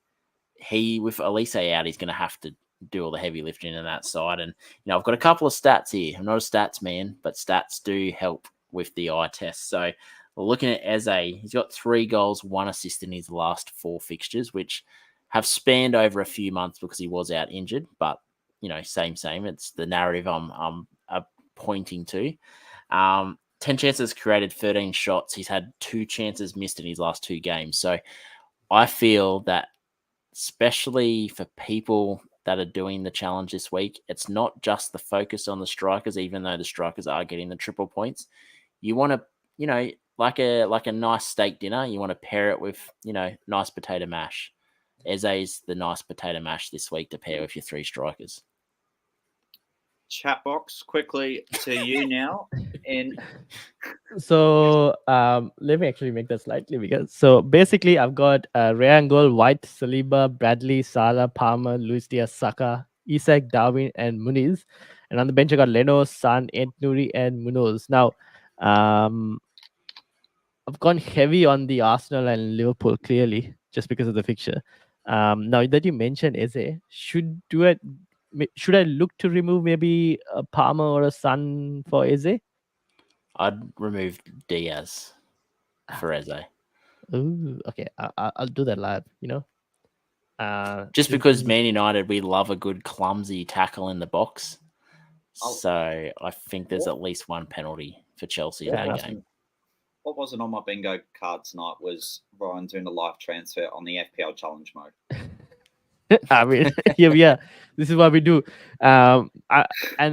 with Elise out, he's going to have to do all the heavy lifting in that side. And, I've got a couple of stats here. I'm not a stats man, but stats do help with the eye test. So looking at Eze, he's got 3 goals, 1 assist in his last 4 fixtures, which have spanned over a few months because he was out injured, but same. It's the narrative I'm pointing to. 10 chances created, 13 shots. He's had 2 chances missed in his last 2 games. So I feel that, especially for people that are doing the challenge this week, it's not just the focus on the strikers, even though the strikers are getting the triple points. You want to, like a nice steak dinner, you want to pair it with, nice potato mash. Eze's the nice potato mash this week to pair with your 3 strikers. Chat box, quickly to you now. So let me actually make that slightly bigger. So basically, I've got Rayangol, White, Saliba, Bradley, Salah, Palmer, Luis Diaz, Saka, Isak, Darwin, and Muniz. And on the bench, I got Leno, Son, Ed Nuri, and Munoz. Now, I've gone heavy on the Arsenal and Liverpool, clearly, just because of the fixture. Now that you mentioned Eze, should I look to remove maybe a Palmer or a Son for Eze? I'd remove Diaz for Eze. Ooh, okay. I'll do that live, Just because Man United, we love a good clumsy tackle in the box. So I think there's at least 1 penalty for Chelsea in that game. What wasn't on my bingo card tonight was Ryan doing a live transfer on the FPL challenge mode. I mean, yeah. This is what we do. And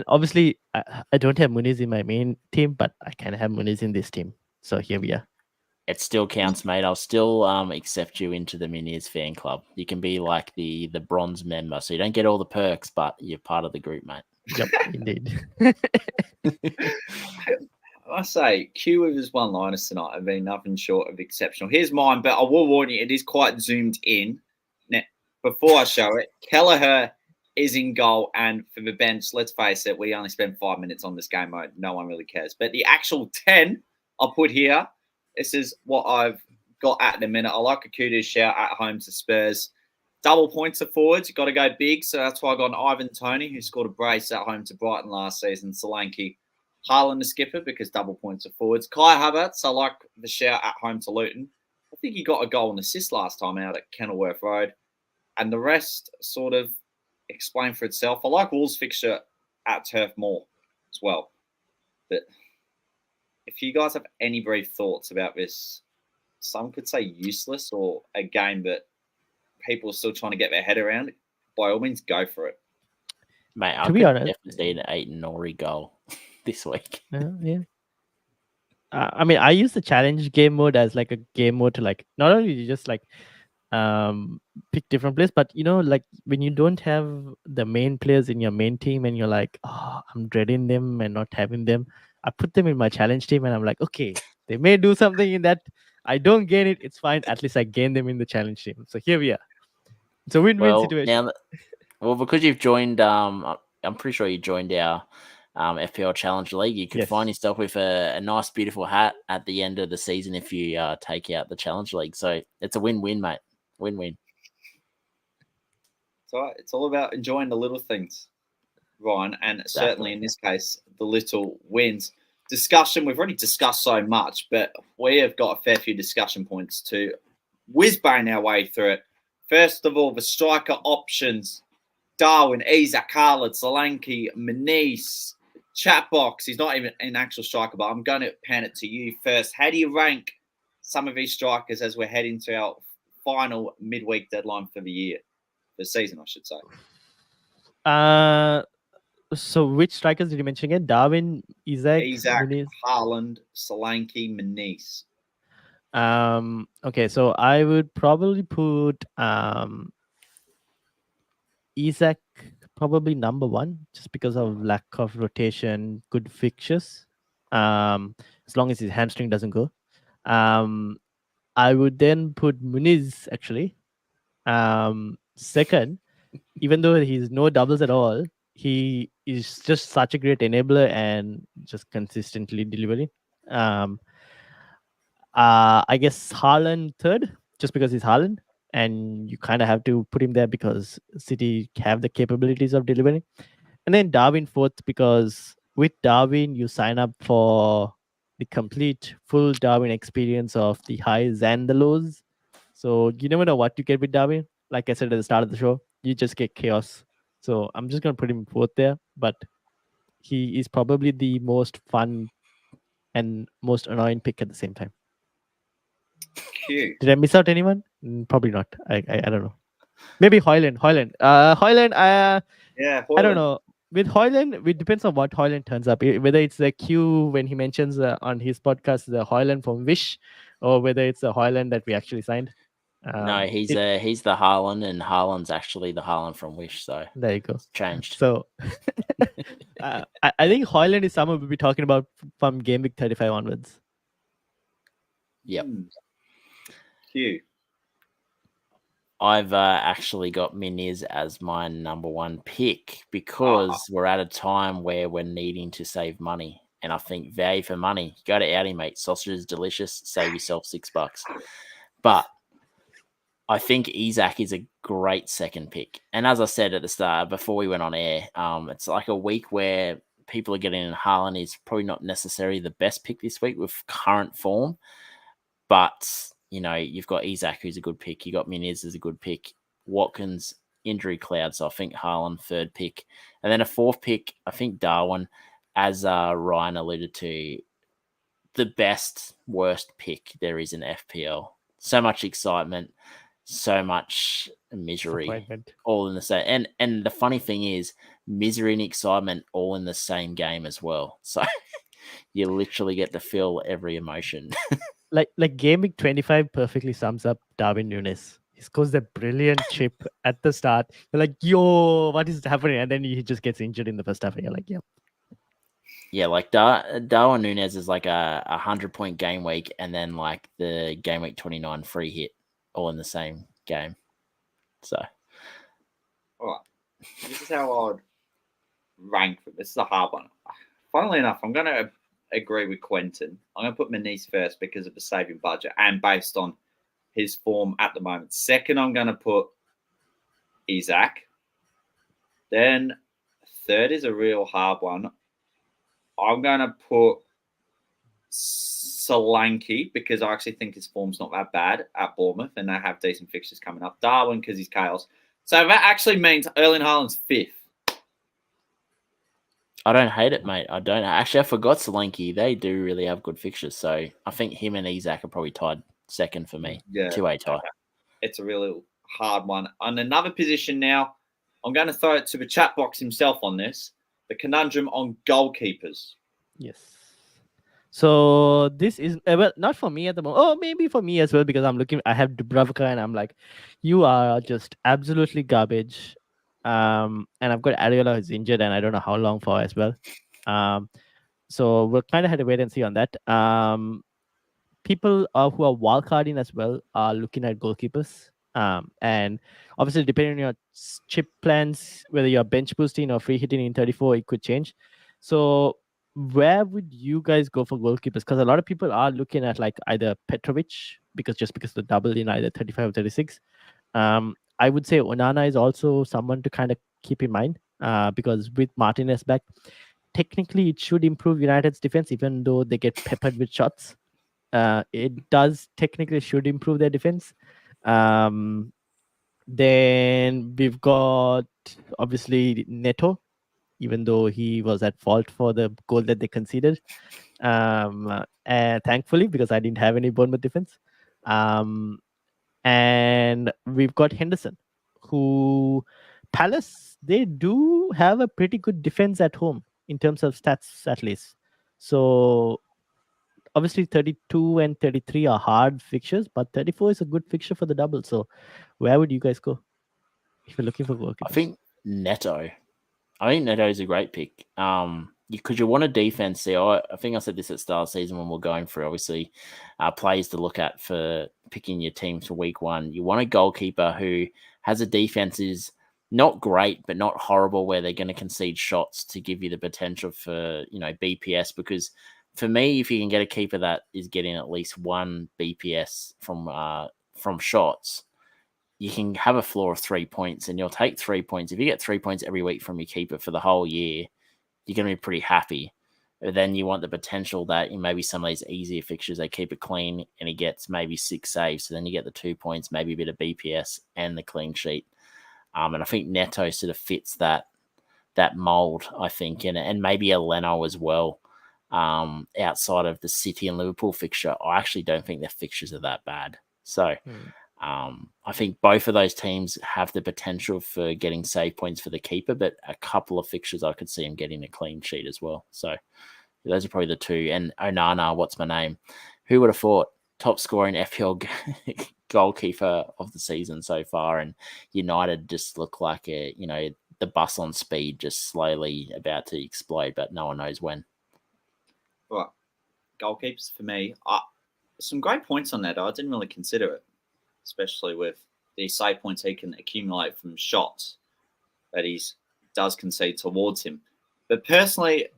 obviously, I don't have Muniz in my main team, but I can have Muniz in this team. So here we are. It still counts, mate. I'll still accept you into the Muniz fan club. You can be like the bronze member, so you don't get all the perks, but you're part of the group, mate. Yep, indeed. I say, Q with his one-liners tonight have been nothing short of exceptional. Here's mine, but I will warn you, it is quite zoomed in. Now, before I show it, Kelleher is in goal, and for the bench, let's face it, we only spend 5 minutes on this game mode. No one really cares. But the actual 10 I'll put here, this is what I've got at the minute. I like a kudos shout at home to Spurs. Double points of forwards. You've got to go big. So that's why I got an Ivan Toney, who scored a brace at home to Brighton last season. Solanke, Haaland the skipper because double points of forwards. Kai Havertz, I like the shout at home to Luton. I think he got a goal and assist last time out at Kenilworth Road. And the rest sort of explain for itself. I like Wolves' fixture at Turf Moor as well. But if you guys have any brief thoughts about this, some could say useless or a game that people are still trying to get their head around, by all means, go for it. Mate, I To be could honest, definitely see an 8 Nori goal this week. yeah. I mean, I use the challenge game mode as like a game mode to like not only just like pick different players, but like when you don't have the main players in your main team and you're like, oh, I'm dreading them and not having them, I put them in my challenge team and I'm like, okay, they may do something in that. I don't gain it, it's fine. At least I gain them in the challenge team. So here we are. It's a win-win situation. Well, because you've joined, I'm pretty sure you joined our FPL Challenge League. You could find yourself with a nice, beautiful hat at the end of the season if you take out the Challenge League. So it's a win-win, mate. Win-win. So it's all about enjoying the little things, Ryan, and certainly in this case, the little wins. Discussion, we've already discussed so much, but we have got a fair few discussion points to whiz-bang our way through it. First of all, the striker options. Darwin, Isaac, Khaled, Solanke, Manice, Chatbox. He's not even an actual striker, but I'm going to pan it to you first. How do you rank some of these strikers as we're heading to our final midweek deadline for the year? The season, I should say. So which strikers did you mention again? Darwin, Isaac, Haaland, Solanke, Manice. Okay, so I would probably put Isaac probably number one, just because of lack of rotation, good fixtures. As long as his hamstring doesn't go. I would then put Muniz actually. Second, even though he's no doubles at all, he is just such a great enabler and just consistently delivering. I guess Haaland third, just because he's Haaland, and you kind of have to put him there because City have the capabilities of delivering. And then Darwin fourth, because with Darwin, you sign up for the complete full Darwin experience of the highs and the lows. So you never know what you get with Darwin. Like I said at the start of the show, you just get chaos. So I'm just going to put him fourth there, but he is probably the most fun and most annoying pick at the same time. Cute. Did I miss out anyone? Probably not. I don't know. Maybe Hoyland. Yeah, Hoyland. Hoyland. I don't know. With Hoyland, it depends on what Hoyland turns up. Whether it's the Q when he mentions on his podcast the Hoyland from Wish, or whether it's the Hoyland that we actually signed. No, he's the Haaland, and Haaland's actually the Haaland from Wish. So there you go. It's changed. So I think Hoyland is someone we'll be talking about from Game Week 35 onwards. Yep. Cute. I've actually got Muniz as my number one pick because we're at a time where we're needing to save money. And I think value for money, go to Audi, mate. Sausage is delicious. Save yourself $6. But I think Isaac is a great second pick. And as I said at the start, before we went on air, it's like a week where people are getting in Haaland is probably not necessarily the best pick this week with current form. But, you've got Isaac, who's a good pick. You got Muniz as a good pick. Watkins, injury cloud. So I think Haaland, third pick. And then a fourth pick, I think Darwin, as Ryan alluded to, the best, worst pick there is in FPL. So much excitement, so much misery, all in the same. And the funny thing is, misery and excitement all in the same game as well. So you literally get to feel every emotion. Like Game Week 25 perfectly sums up Darwin Núñez. He scores that brilliant chip at the start. You're like, yo, what is happening? And then he just gets injured in the first half. And you're like, yep. Yeah, like Darwin Núñez is like a 100-point game week, and then like the Game Week 29 free hit all in the same game. So, all right, this is how I would rank. This is a hard one. Funnily enough, I'm going to agree with Quentin. I'm going to put Manice first because of the saving budget and based on his form at the moment. Second, I'm going to put Isaac. Then third is a real hard one. I'm going to put Solanke because I actually think his form's not that bad at Bournemouth and they have decent fixtures coming up. Darwin because he's chaos. So that actually means Erling Haaland's fifth. I don't hate it, mate. I don't. Actually, I forgot Solanke. They do really have good fixtures. So I think him and Isaac are probably tied second for me. Yeah. 2-way tie. It's a really hard one. On another position now, I'm going to throw it to the chat box himself on this. The conundrum on goalkeepers. Yes. So this is well, not for me at the moment. Oh, maybe for me as well because I have Dubravka and I'm like, you are just absolutely garbage. And I've got Areola who's injured and I don't know how long for as well. So we'll kind of have to wait and see on that. People who are wildcarding as well are looking at goalkeepers. And obviously depending on your chip plans, whether you're bench boosting or free hitting in 34, it could change. So where would you guys go for goalkeepers? Because a lot of people are looking at like either Petrovic because of the double in either 35 or 36. I would say Onana is also someone to kind of keep in mind because with Martinez back, technically it should improve United's defense, even though they get peppered with shots. It does technically should improve their defense. Then we've got obviously Neto, even though he was at fault for the goal that they conceded. Thankfully, because I didn't have any Bournemouth defense. And we've got Henderson, who Palace, they do have a pretty good defense at home in terms of stats, at least. So obviously 32 and 33 are hard fixtures, but 34 is a good fixture for the double. So where would you guys go if you're looking for goalkeepers? I think Neto is a great pick. Because you want a defense there. I think I said this at the start of the season when we're going through, obviously, players to look at for picking your team for week one. You want a goalkeeper who has a defense is not great, but not horrible, where they're going to concede shots to give you the potential for, BPS. Because for me, if you can get a keeper that is getting at least one BPS from shots, you can have a floor of 3 points and you'll take 3 points. If you get 3 points every week from your keeper for the whole year, you're going to be pretty happy. But then you want the potential that in maybe some of these easier fixtures, they keep it clean and he gets maybe 6 saves. So then you get the 2 points, maybe a bit of BPS and the clean sheet. And I think Neto sort of fits that mold, I think, and maybe a Leno as well. Outside of the City and Liverpool fixture, I actually don't think their fixtures are that bad. So I think both of those teams have the potential for getting save points for the keeper, but a couple of fixtures I could see him getting a clean sheet as well. So those are probably the two. And Onana, what's my name? Who would have thought top scoring FPL goalkeeper of the season so far? And United just look like the bus on speed, just slowly about to explode, but no one knows when. Right. Goalkeepers for me. Some great points on that. I didn't really consider it, especially with the save points he can accumulate from shots that he does concede towards him. But personally,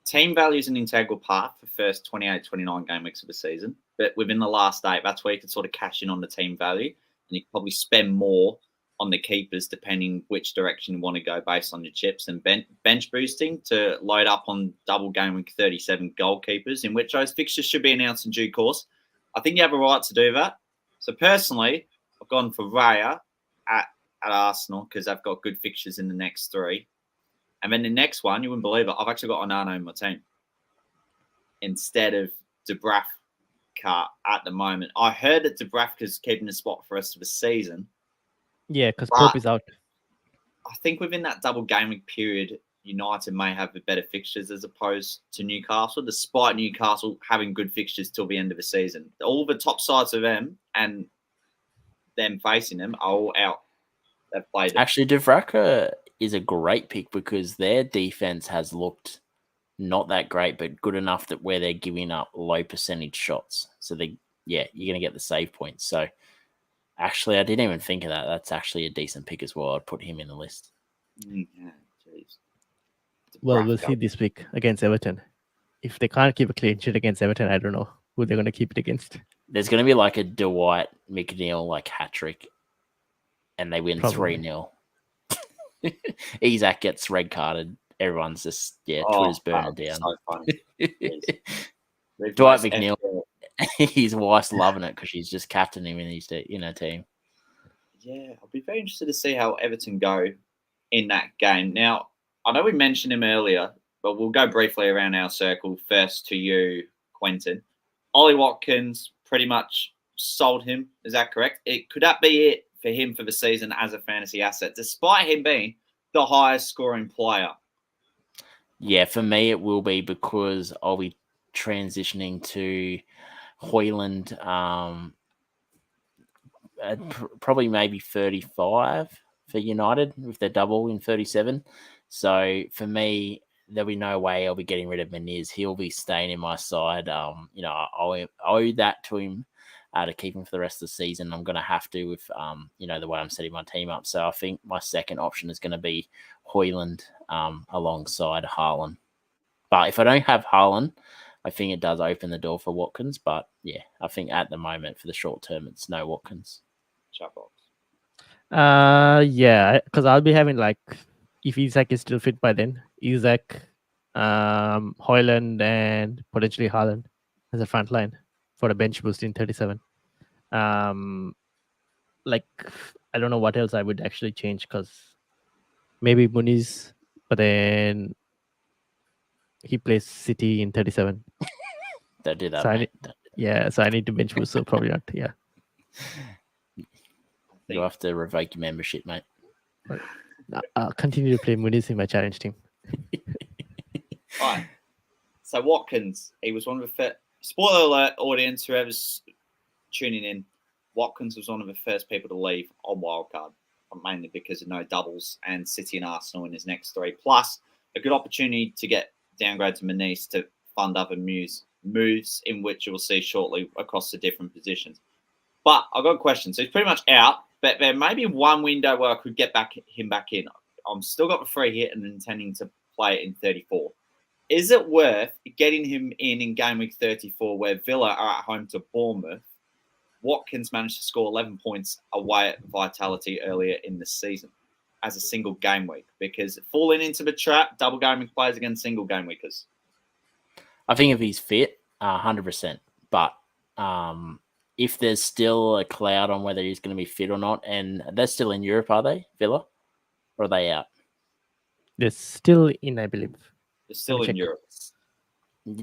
team value is an integral part for first 28, 29 game weeks of the season. But within the last 8, that's where you can sort of cash in on the team value. And you can probably spend more on the keepers depending which direction you want to go based on your chips, and bench boosting to load up on double game week 37 goalkeepers, in which those fixtures should be announced in due course. I think you have a right to do that. So personally, I've gone for Raya at Arsenal because they've got good fixtures in the next 3. And then the next one, you wouldn't believe it, I've actually got Onana in my team instead of Dubravka at the moment. I heard that Dubravka's keeping the spot for the rest of the season. Yeah, because Pope is out. I think within that double game week period, United may have the better fixtures as opposed to Newcastle, despite Newcastle having good fixtures till the end of the season. All the top sides of them and them facing them are all out. They've played it. Actually, Dubravka is a great pick because their defense has looked not that great, but good enough that where they're giving up low percentage shots. So you're going to get the save points. So actually, I didn't even think of that. That's actually a decent pick as well. I'd put him in the list. Yeah, jeez. Well, we'll see this week against Everton. If they can't keep a clean sheet against Everton, I don't know who they're going to keep it against. There's going to be like a Dwight McNeil hat trick, and they win Probably. 3-0. Isaac gets red carded. Everyone's just Twitter's burning down. So funny. Dwight McNeil, his wife's loving it because she's just captaining him in his team. Yeah, I'll be very interested to see how Everton go in that game. Now, I know we mentioned him earlier, but we'll go briefly around our circle. First to you, Quentin. Ollie Watkins pretty much sold him. Is that correct? Could that be it for him for the season as a fantasy asset, despite him being the highest scoring player? Yeah, for me it will be because I'll be transitioning to Hoyland, probably maybe 35 for United with their double in 37. So for me, there'll be no way I'll be getting rid of Meniz. He'll be staying in my side. I owe that to him to keep him for the rest of the season. I'm going to have to with the way I'm setting my team up. So I think my second option is going to be Hoyland alongside Haaland. But if I don't have Haaland, I think it does open the door for Watkins. But yeah, I think at the moment for the short term, it's no Watkins. Chat box. Yeah, because I'll be having if Isaac is still fit by then, Isaac, Hoyland, and potentially Haaland as a front line for a bench boost in 37. I don't know what else I would actually change, because maybe Muniz, but then he plays City in 37. Don't do that. So so I need to bench boost, so probably not. Yeah. You'll have to revoke your membership, mate. I'll continue to play Muniz in my challenge team. All right. So Watkins, he was one of the spoiler alert, audience, whoever's tuning in, Watkins was one of the first people to leave on wildcard, mainly because of no doubles and City and Arsenal in his next three, plus a good opportunity to get downgraded to Meniz to fund other moves in which you will see shortly across the different positions. But I've got a question. So he's pretty much out, but there may be one window where I could get him back in. I'm still got the free hit and intending to play it in 34. Is it worth getting him in game week 34 where Villa are at home to Bournemouth? Watkins managed to score 11 points away at Vitality earlier in the season as a single game week, because falling into the trap, double game week players against single game weekers. I think if he's fit, 100%. But if there's still a cloud on whether he's going to be fit or not, and they're still in Europe, are they, Villa? Or are they out? They're still in, I believe. They're still in Europe.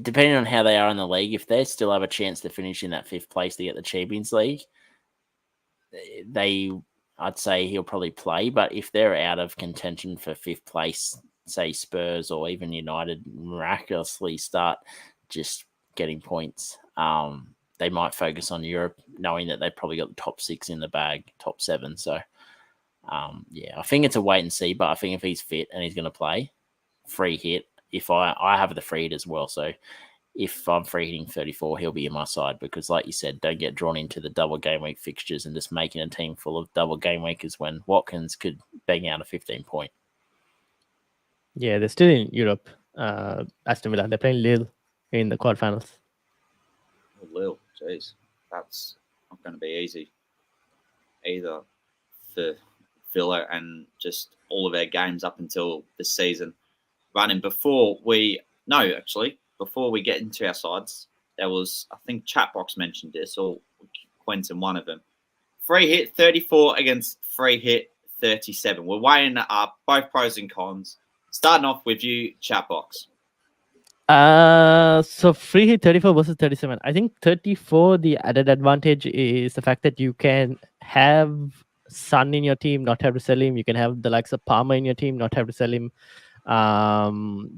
Depending on how they are in the league, if they still have a chance to finish in that 5th place to get the Champions League, I'd say he'll probably play. But if they're out of contention for 5th place, say Spurs or even United miraculously start just getting points, they might focus on Europe, knowing that they've probably got the top 6 in the bag, top 7. So, I think it's a wait and see. But I think if he's fit and he's going to play, free hit. If I have the free hit as well, so if I'm free hitting 34, he'll be in my side, because, like you said, don't get drawn into the double game week fixtures and just making a team full of double game weekers when Watkins could bang out a 15-point. Yeah, they're still in Europe. Aston Villa, they're playing Lille in the quarterfinals. Oh, Lille, jeez, that's not going to be easy either for Villa and just all of their games up until the season running. Before we get into our sides, there was, I think Chatbox mentioned this, or Quentin, one of them. Free hit 34 against free hit 37. We're weighing it up, both pros and cons. Starting off with you, Chatbox. So free hit 34 versus 37. I think 34, the added advantage is the fact that you can have Son in your team, not have to sell him. You can have the likes of Palmer in your team, not have to sell him.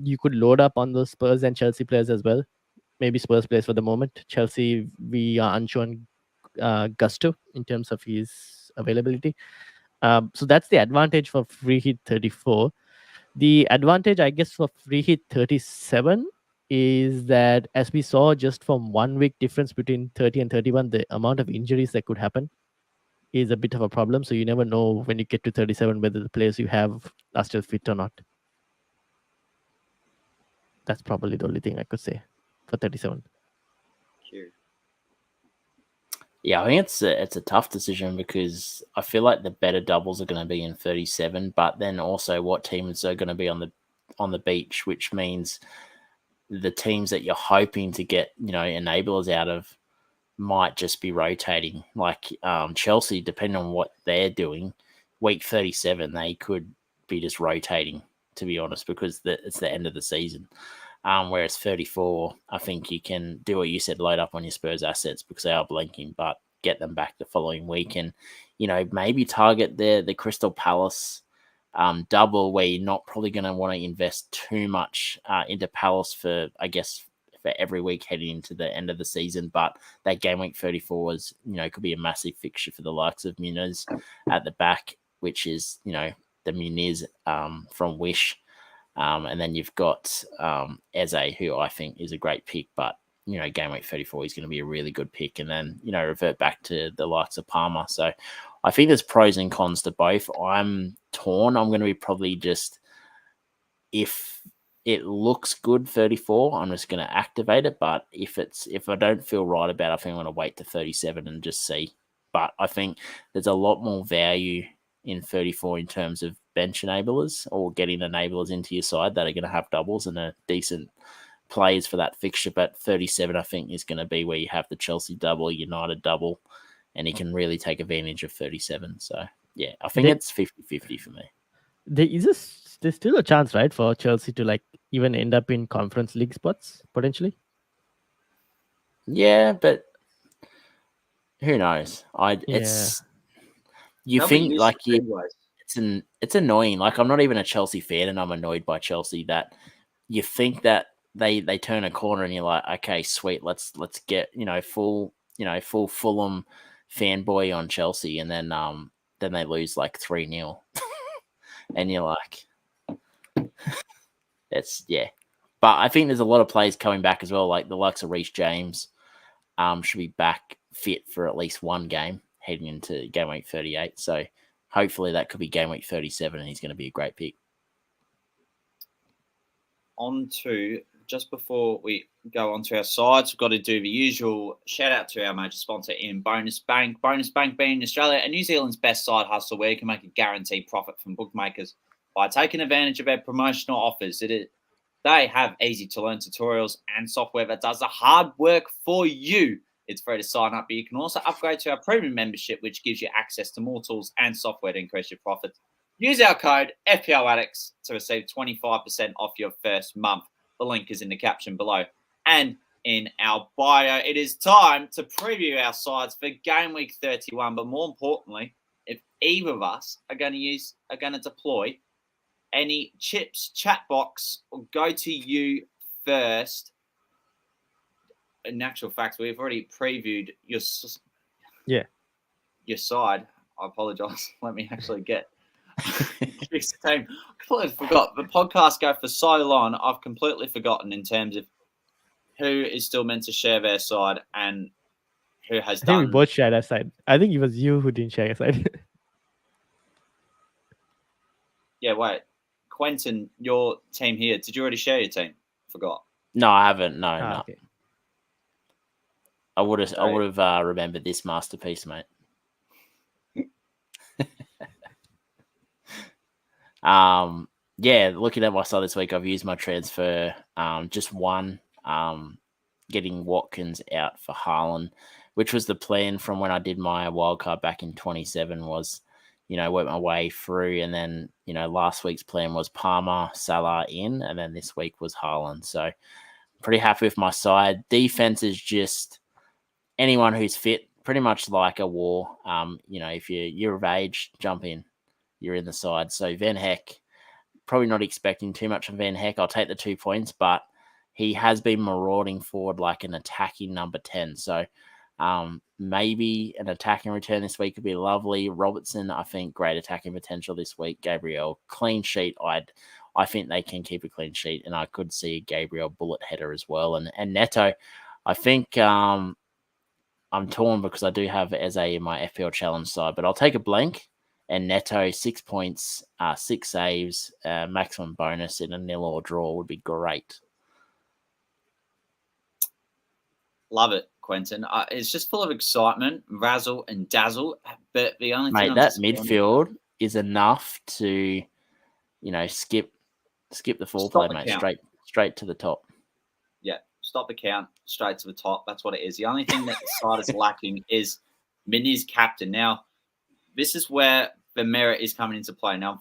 You could load up on those Spurs and Chelsea players as well. Maybe Spurs players for the moment. Chelsea, we are unsure on Gusto in terms of his availability. So that's the advantage for free hit 34. The advantage, I guess, for free hit 37 is that, as we saw just from 1 week difference between 30 and 31, the amount of injuries that could happen is a bit of a problem. So you never know when you get to 37 whether the players you have are still fit or not. That's probably the only thing I could say for 37. Yeah, I think it's a tough decision because I feel like the better doubles are going to be in 37, but then also what teams are going to be on the beach, which means the teams that you're hoping to get, enablers out of might just be rotating. Like Chelsea, depending on what they're doing, week 37 they could be just rotating, to be honest, because it's the end of the season. Whereas 34, I think you can do what you said, load up on your Spurs assets because they are blinking, but get them back the following week and, maybe target the Crystal Palace double where you're not probably going to want to invest too much into Palace for every week heading into the end of the season. But that game week 34 is, could be a massive fixture for the likes of Muniz at the back, which is, the Muniz from Wish. And then you've got Eze, who I think is a great pick, but, game week 34 is going to be a really good pick. And then, revert back to the likes of Palmer. So I think there's pros and cons to both. I'm torn. I'm going to be probably just, if it looks good 34, I'm just going to activate it. But if I don't feel right about it, I think I'm going to wait to 37 and just see. But I think there's a lot more value in 34 in terms of bench enablers or getting enablers into your side that are going to have doubles and are decent plays for that fixture. But 37, I think, is going to be where you have the Chelsea double, United double, and he can really take advantage of 37. So, yeah, I think it's 50-50 for me. There's still a chance, right, for Chelsea to even end up in Conference League spots, potentially? Yeah, but who knows? You think it's annoying. Like, I'm not even a Chelsea fan, and I'm annoyed by Chelsea that you think that they turn a corner and you're like, okay, sweet, let's get full Fulham fanboy on Chelsea, and then they lose 3-0, and you're like, But I think there's a lot of players coming back as well, like the likes of Reece James, should be back fit for at least one game heading into game week 38. So hopefully that could be game week 37, and he's going to be a great pick. Just before we go on to our sides, we've got to do the usual shout out to our major sponsor in Bonus Bank. Bonus Bank being Australia and New Zealand's best side hustle where you can make a guaranteed profit from bookmakers by taking advantage of their promotional offers. They have easy-to-learn tutorials and software that does the hard work for you. It's free to sign up, but you can also upgrade to our premium membership, which gives you access to more tools and software to increase your profits. Use our code FPL Addicts to receive 25% off your first month. The link is in the caption below and in our bio. It is time to preview our sides for game week 31, but more importantly, if either of us are going to deploy any chips, chat box, will go to you first. In actual fact, we've already previewed your side. I apologize. Let me actually get this team. I completely forgot. The podcast go for so long, I've completely forgotten in terms of who is still meant to share their side and who has done. I think we both shared our side. I think it was you who didn't share your side. Yeah, wait. Quentin, your team here. Did you already share your team? Forgot. No, I haven't. No. Okay. I would have remembered this masterpiece, mate. Looking at my side this week, I've used my transfer. Just one. Getting Watkins out for Haaland, which was the plan from when I did my wildcard back in 27 was, work my way through. And then, last week's plan was Palmer, Salah in, and then this week was Haaland. So pretty happy with my side. Defense is just anyone who's fit, pretty much like a war. If you're of age, jump in. You're in the side. So Van Heck, probably not expecting too much from Van Heck. I'll take the 2 points, but he has been marauding forward like an attacking number 10. So maybe an attacking return this week would be lovely. Robertson, I think, great attacking potential this week. Gabriel, clean sheet. I think they can keep a clean sheet, and I could see a Gabriel bullet header as well. And Neto, I think I'm torn because I do have Eze in my FPL challenge side, but I'll take a blank. And Neto, 6 points, 6 saves, maximum bonus in a 0 or draw would be great. Love it. Quentin. It's just full of excitement, razzle and dazzle. But the only thing Mate, that midfield is enough to, skip the foreplay, mate. Straight to the top. Yeah, stop the count, straight to the top. That's what it is. The only thing that the side is lacking is Mini's captain. Now, this is where the merit is coming into play. Now,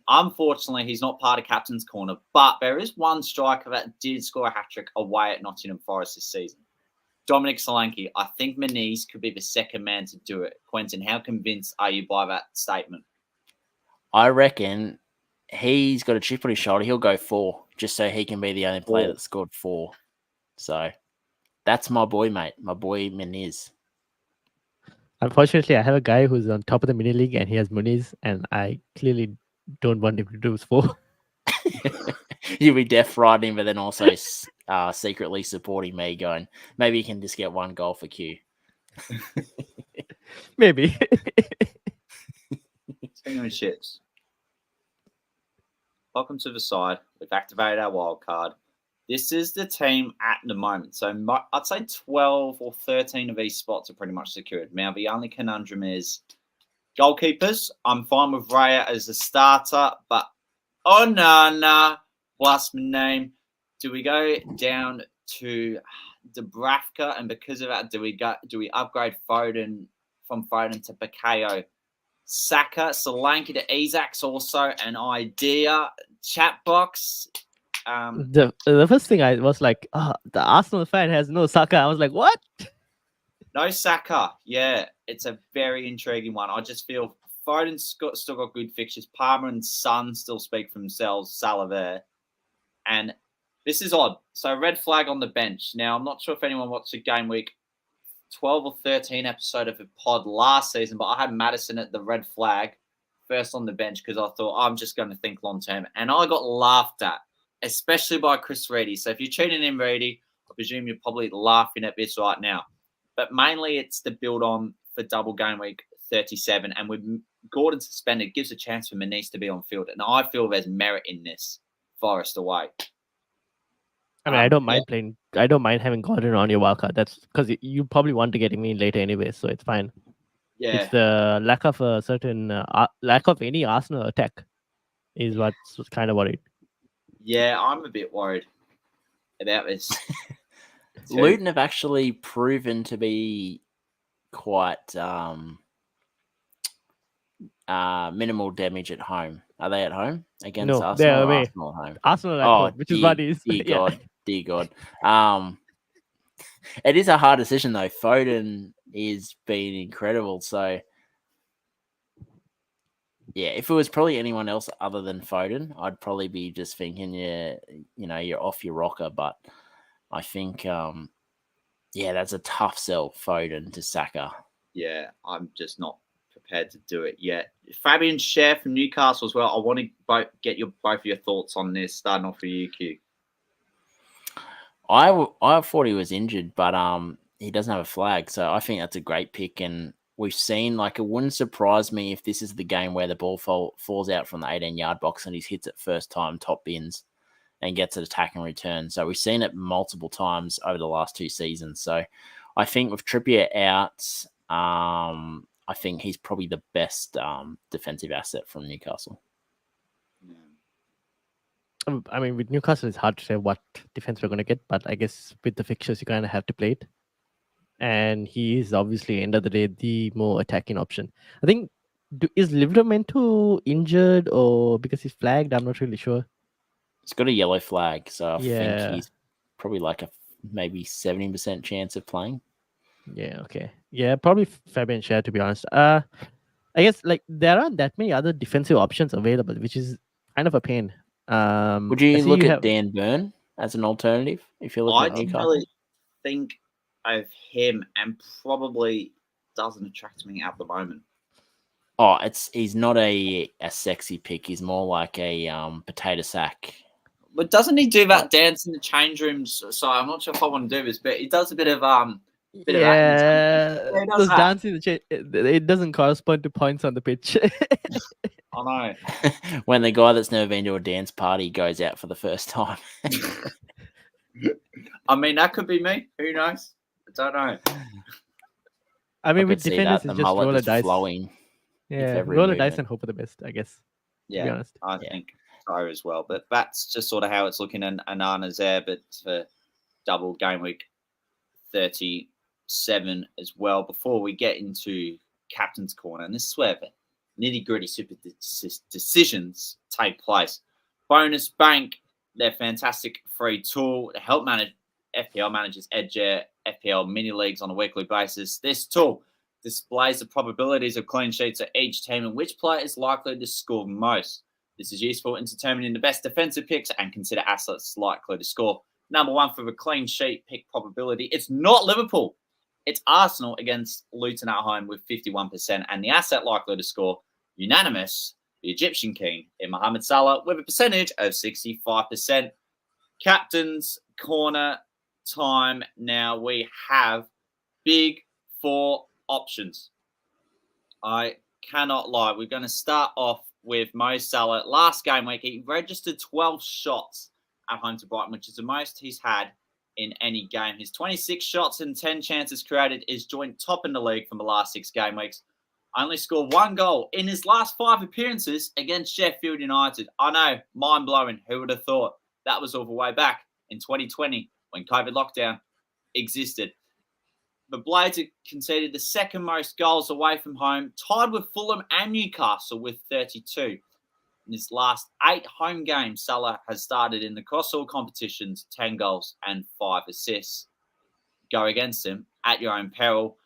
unfortunately, he's not part of captain's corner, but there is one striker that did score a hat-trick away at Nottingham Forest this season. Dominic Solanke. I think Miniz could be the second man to do it. Quentin, how convinced are you by that statement? I reckon he's got a chip on his shoulder. He'll go 4 just so he can be the only player that scored 4. So that's my boy, mate. My boy Miniz. Unfortunately, I have a guy who's on top of the mini league and he has Muniz, and I clearly don't want him to do 4. You'll be deaf riding, but then also secretly supporting me, going, maybe you can just get 1 goal for Q. Maybe. Speaking of shits, welcome to the side. We've activated our wild card. This is the team at the moment. So I'd say 12 or 13 of these spots are pretty much secured. Now, the only conundrum is goalkeepers. I'm fine with Raya as a starter, but Onana, plus my name. Do we go down to Dubravka? And because of that, do we upgrade Foden from Foden to Bakayo? Saka, Solanke to Isak's also an idea. Chat box. The first thing I was like, the Arsenal fan has no Saka. I was like, what? No Saka. Yeah, it's a very intriguing one. I just feel Foden's still got good fixtures. Palmer and Son still speak for themselves. Salah there. And this is odd. So red flag on the bench. Now, I'm not sure if anyone watched the Game Week 12 or 13 episode of the pod last season, but I had Madison at the red flag first on the bench because I thought I'm just going to think long term. And I got laughed at, especially by Chris Reedy. So if you're tuning in, Reedy, I presume you're probably laughing at this right now. But mainly it's the build on for double Game Week 37. And with Gordon suspended, it gives a chance for Moniz to be on field. And I feel there's merit in this. Forest away. I mean, I don't mind playing. I don't mind having Gordon on your wildcard. That's because you probably want to get him in later anyway, so it's fine. Yeah, it's the lack of a certain lack of any Arsenal attack is what's kind of worried. Yeah, I'm a bit worried about this. Luton have actually proven to be quite minimal damage at home. Are they at home against Arsenal? They're away. Arsenal at home. Arsenal at home, which is what it is. Dear God. It is a hard decision though. Foden is being incredible. So yeah, if it was probably anyone else other than Foden, I'd probably be just thinking, you're off your rocker. But I think, that's a tough sell, Foden to Saka. Yeah, I'm just not prepared to do it yet. Fabian Schär from Newcastle as well. I want to get both of your thoughts on this, starting off with you, Q. I thought he was injured, but he doesn't have a flag, so I think that's a great pick. And we've seen, it wouldn't surprise me if this is the game where the ball falls out from the 18-yard box and he hits it first time, top bins, and gets an attack and return. So we've seen it multiple times over the last 2 seasons. So I think with Trippier out, I think he's probably the best defensive asset from Newcastle. I mean, with Newcastle, it's hard to say what defense we're going to get, but I guess with the fixtures, you kind of have to play it. And he is obviously, end of the day, the more attacking option. I think, is Livramento injured or because he's flagged? I'm not really sure. He's got a yellow flag, so I think he's probably maybe 70% chance of playing. Yeah, okay. Yeah, probably Fabian Schär, to be honest. I guess there aren't that many other defensive options available, which is kind of a pain. Would you look at Dan Burn as an alternative if you're looking at Newcastle? I didn't really think of him, and probably doesn't attract me at the moment. Oh, he's not a sexy pick. He's more like a potato sack. But doesn't he do that dance in the change rooms? So I'm not sure if I want to do this, but he does a bit of those dancing. It doesn't correspond to points on the pitch. I know. When the guy that's never been to a dance party goes out for the first time. I mean, that could be me. Who knows? don't know. I mean, I with could see defenders, that. it's The just mullet roll a just dice. flowing. Yeah, every roll a dice movement. and hope for the best, I guess. To be Yeah, honest. I Yeah. think so as well. But that's just sort of how it's looking. And Anana's there, but for double game week 37 as well. Before we get into Captain's Corner, and this is where the nitty-gritty super decisions take place. Bonus Bank, their fantastic free tool to help manage FPL managers edge their FPL mini leagues on a weekly basis. This tool displays the probabilities of clean sheets at each team and which player is likely to score most. This is useful in determining the best defensive picks and consider assets likely to score. Number one for the clean sheet pick probability, it's not Liverpool. It's Arsenal against Luton at home with 51%, and the asset likely to score, unanimous, the Egyptian King in Mohamed Salah with a percentage of 65%. Captain's Corner time now. We have big four options. I cannot lie. We're going to start off with Mo Salah. Last game week, he registered 12 shots at home to Brighton, which is the most he's had in any game. His 26 shots and 10 chances created is joint top in the league from the last 6 game weeks. Only scored 1 goal in his last 5 appearances against Sheffield United. I know, mind-blowing. Who would have thought? That was all the way back in 2020 when COVID lockdown existed. The Blades have conceded the second most goals away from home, tied with Fulham and Newcastle with 32. In his last 8 home games, Salah has started in across all competitions, 10 goals and 5 assists. Go against him at your own peril.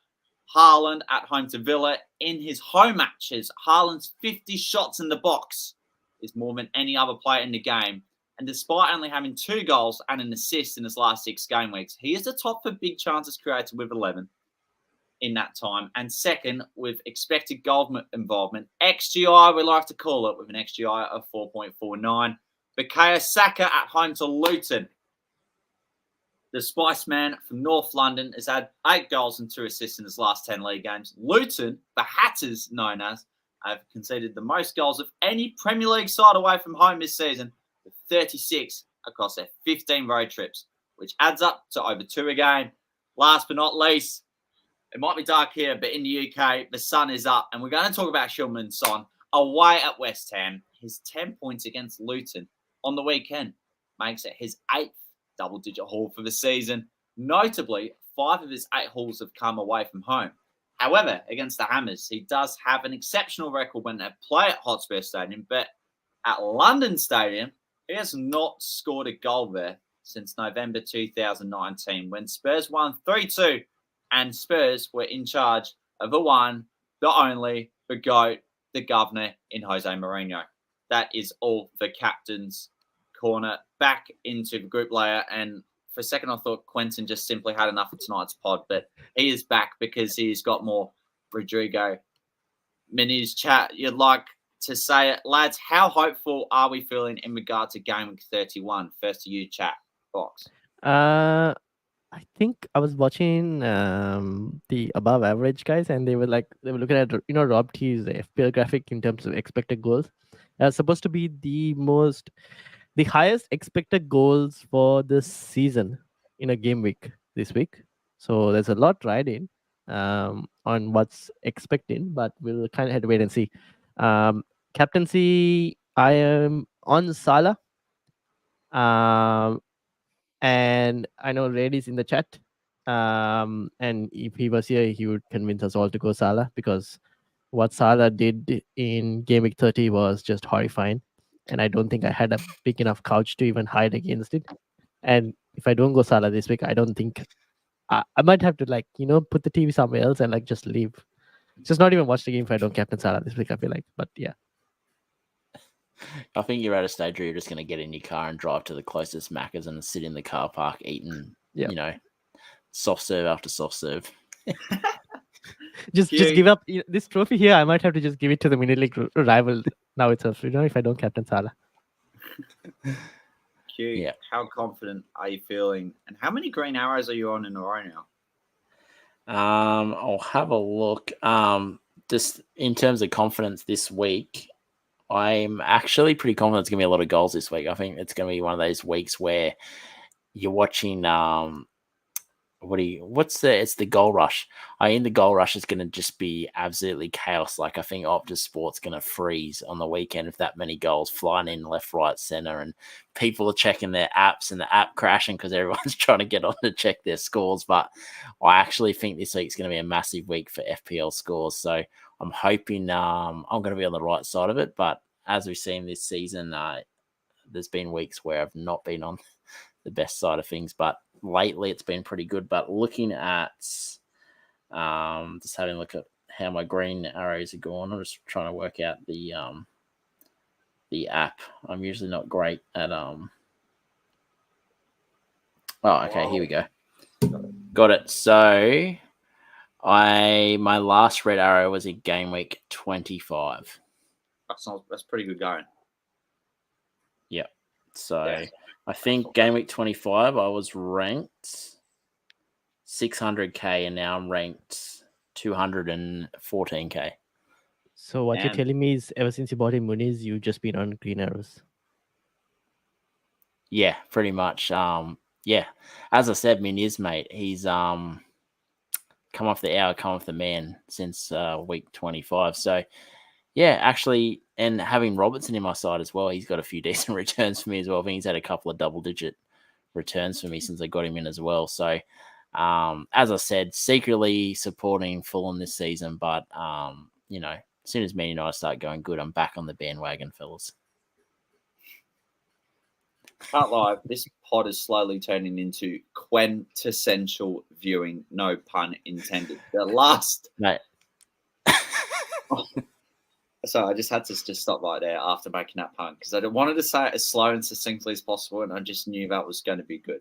Haaland at home to Villa. In his home matches, Haaland's 50 shots in the box is more than any other player in the game. And despite only having 2 goals and an assist in his last 6 game weeks, he is the top for big chances created with 11 in that time. And second, with expected goal involvement, XGI, we like to call it, with an XGI of 4.49. Bukayo Saka at home to Luton. The Spice Man from North London has had 8 goals and 2 assists in his last 10 league games. Luton, the Hatters known as, have conceded the most goals of any Premier League side away from home this season, with 36 across their 15 road trips, which adds up to over 2 a game. Last but not least, it might be dark here, but in the UK, the sun is up, and we're going to talk about Heung-min Son away at West Ham. His 10 points against Luton on the weekend makes it his 8th double-digit haul for the season. Notably, 5 of his 8 hauls have come away from home. However, against the Hammers, he does have an exceptional record when they play at Hotspur Stadium, but at London Stadium, he has not scored a goal there since November 2019, when Spurs won 3-2, and Spurs were in charge of the one, the only, the GOAT, the governor in Jose Mourinho. That is all for Captain's Corner. Back into the group layer, and for a second I thought Quentin just simply had enough of tonight's pod, but he is back because he's got more. Rodrigo Menez chat, you'd like to say it. Lads, how hopeful are we feeling in regard to Game Week 31? First to you, chat box. I think I was watching the above average guys, and they were looking at Rob T's FPL graphic in terms of expected goals. Supposed to be the highest expected goals for this season in a game week this week. So there's a lot riding on what's expecting, but we'll kind of have to wait and see. Captaincy, I am on Salah. And I know Red is in the chat. And if he was here, he would convince us all to go Salah, because what Salah did in Game Week 30 was just horrifying. And I don't think I had a big enough couch to even hide against it. And if I don't go Salah this week, I don't think I might have to put the TV somewhere else and just leave. Just not even watch the game if I don't captain Salah this week, I feel like. But yeah. I think you're at a stage where you're just going to get in your car and drive to the closest Macca's and sit in the car park eating, soft serve after soft serve. just give up this trophy here. I might have to just give it to the mini league rival now itself, if I don't captain Salah. Q, yeah. How confident are you feeling? And how many green arrows are you on in a row now? I'll have a look. Just in terms of confidence this week, I'm actually pretty confident it's going to be a lot of goals this week. I think it's going to be one of those weeks where you're watching it's the goal rush. I think the goal rush is going to just be absolutely chaos. Like I think Optus Sport's going to freeze on the weekend if that many goals flying in left, right, center, and people are checking their apps and the app crashing because everyone's trying to get on to check their scores. But I actually think this week's going to be a massive week for FPL scores. So I'm hoping I'm going to be on the right side of it. But as we've seen this season, there's been weeks where I've not been on the best side of things, but lately it's been pretty good. But looking at just having a look at how my green arrows are going, I'm just trying to work out the app. I'm usually not great at here we go. Got it. So my last red arrow was in game week 25. That's pretty good going. Yep. So I think game week 25 I was ranked 600k and now I'm ranked 214k. So what you're telling me is ever since you bought him Muniz, you've just been on green arrows. Yeah, pretty much. Yeah. As I said, Muniz, mate, he's come off the man since week 25. So yeah, actually, and having Robertson in my side as well, he's got a few decent returns for me as well. I think he's had a couple of double-digit returns for me since I got him in as well. So, as I said, secretly supporting Fulham this season, but as soon as Man United start going good, I'm back on the bandwagon, fellas. Can't lie, this pod is slowly turning into quintessential viewing, no pun intended. The last... Mate. So I just had to just stop right there after making that pun because I wanted to say it as slow and succinctly as possible, and I just knew that was going to be good.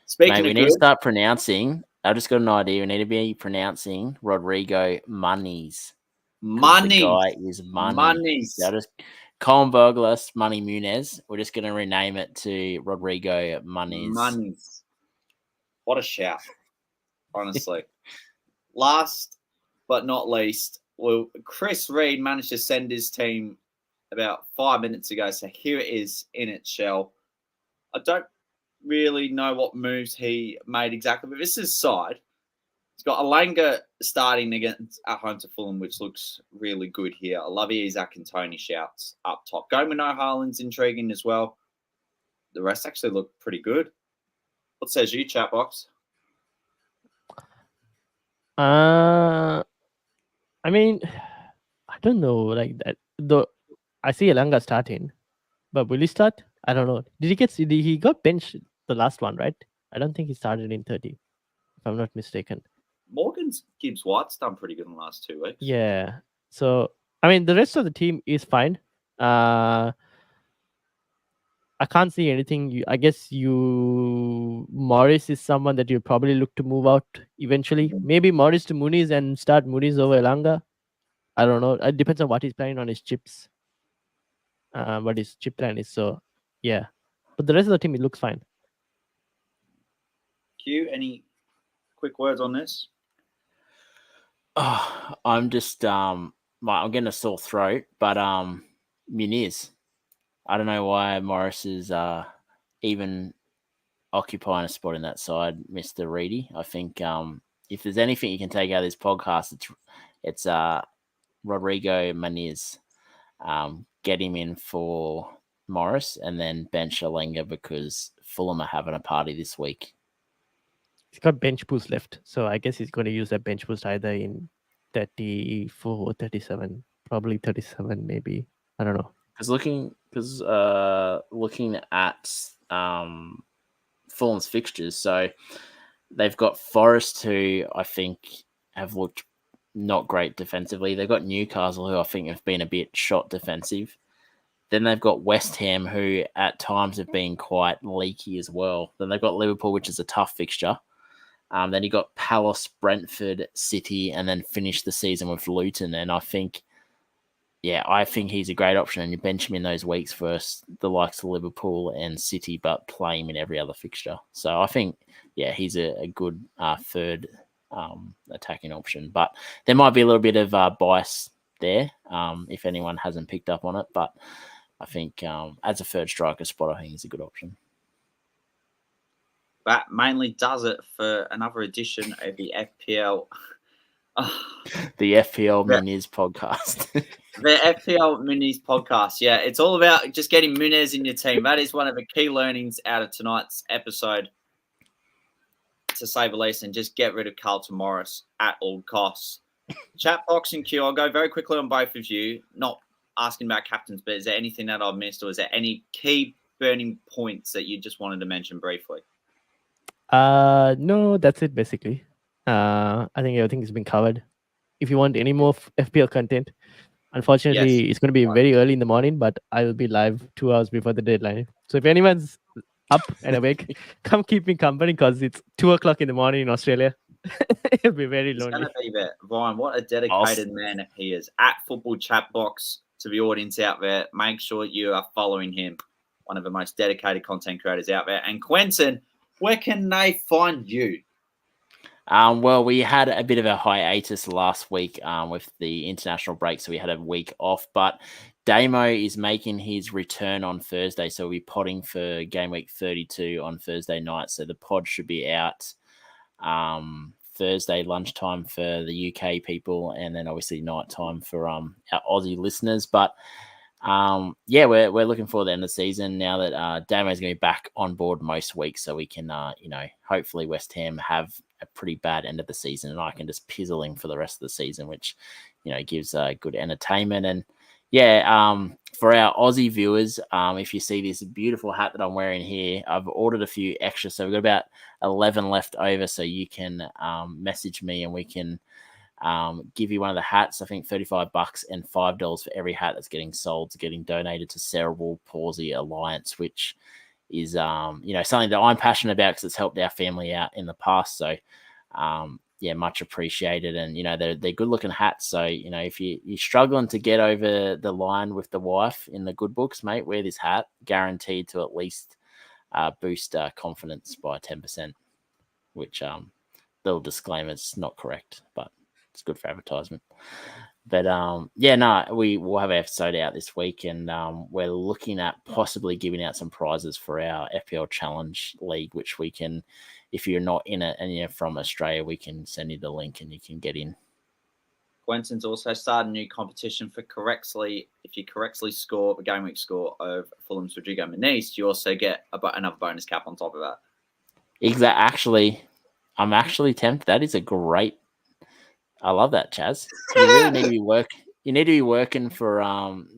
Speaking we of need good, to start pronouncing. I just got an idea. We need to be pronouncing Rodrigo Monies. Money. The guy is money. Monies. So just Colin Burglas, Money Muniz. We're just going to rename it to Rodrigo Monies. Monies. What a shout, honestly. Last but not least, well, Chris Reed managed to send his team about 5 minutes ago. So here it is in its shell. I don't really know what moves he made exactly, but this is his side. He's got Alanga starting against at home to Fulham, which looks really good here. I love Isaac and Tony shouts up top. Going with no Haaland's intriguing as well. The rest actually look pretty good. What says you, chat box? I mean, I don't know, like that. Though I see Alanga starting, but will he start? I don't know. He got benched the last one, right? I don't think he started in 30, if I'm not mistaken. Morgan Gibbs White's done pretty good in the last 2 weeks. Yeah. So I mean, the rest of the team is fine. I can't see anything. I guess Morris is someone that you probably look to move out eventually. Maybe Morris to Muniz and start Muniz over Elanga. I don't know. It depends on what he's planning on his chips. What his chip plan is. So, yeah. But the rest of the team, it looks fine. Q, any quick words on this? Oh, I'm just I'm getting a sore throat, but Muniz. I don't know why Morris is even occupying a spot in that side, Mr. Reedy. I think if there's anything you can take out of this podcast, it's Rodrigo Muniz. Get him in for Morris and then bench Alanga because Fulham are having a party this week. He's got bench boost left, so I guess he's going to use that bench boost either in 34 or 37, probably 37 maybe. I don't know. Looking at Fulham's fixtures, so they've got Forest, who I think have looked not great defensively. They've got Newcastle, who I think have been a bit shot defensive. Then they've got West Ham, who at times have been quite leaky as well. Then they've got Liverpool, which is a tough fixture. Then you got Palace, Brentford, City, and then finish the season with Luton. And I think he's a great option. And you bench him in those weeks versus the likes of Liverpool and City, but play him in every other fixture. So I think, he's a good third attacking option. But there might be a little bit of bias there if anyone hasn't picked up on it. But I think as a third striker spot, I think he's a good option. that mainly does it for another edition of the FPL. The FPL Minis podcast. The FPL Minis podcast. Yeah, it's all about just getting Muniz in your team. That is one of the key learnings out of tonight's episode, to say the least, and just get rid of Carlton Morris at all costs. Chat box and Q, I'll go very quickly on both of you. Not asking about captains, but is there anything that I've missed, or is there any key burning points that you just wanted to mention briefly? No, that's it basically. I think everything has been covered. If you want any more FPL content, unfortunately, it's going to be very early in the morning, but I will be live 2 hours before the deadline. So if anyone's up and awake, come keep me company, because it's 2 o'clock in the morning in Australia. It'll be very lonely. It's going to be there. Ryan, what a dedicated man he is. At Football Chat Box, to the audience out there, make sure you are following him. One of the most dedicated content creators out there. And Quentin, where can they find you? Well, we had a bit of a hiatus last week with the international break, so we had a week off. But Damo is making his return on Thursday, so we'll be podding for Game Week 32 on Thursday night. So the pod should be out Thursday lunchtime for the UK people, and then obviously nighttime for our Aussie listeners. But we're looking forward to the end of the season now that Damo is going to be back on board most weeks, so we can hopefully West Ham have a pretty bad end of the season, and I can just pizzle him for the rest of the season, which gives good entertainment. And for our Aussie viewers, if you see this beautiful hat that I'm wearing here, I've ordered a few extra, so we've got about 11 left over, so you can message me and we can give you one of the hats. I think $35 and $5 for every hat that's getting sold, getting donated to Cerebral Palsy Alliance, which is something that I'm passionate about because it's helped our family out in the past. So much appreciated. And they're good looking hats. So if you're struggling to get over the line with the wife in the good books, mate, wear this hat, guaranteed to at least boost confidence by 10%. Which little disclaimer, it's not correct, but it's good for advertisement. But we will have an episode out this week, and we're looking at possibly giving out some prizes for our FPL Challenge League, which we can, if you're not in it and you're from Australia, we can send you the link and you can get in. Quentin's also started a new competition for if you correctly score the game week score of Fulham's Rodrigo Muniz, you also get another bonus cap on top of that. Exactly. I'm actually tempted. That is a great. I love that, Chaz. You really need to be You need to be working for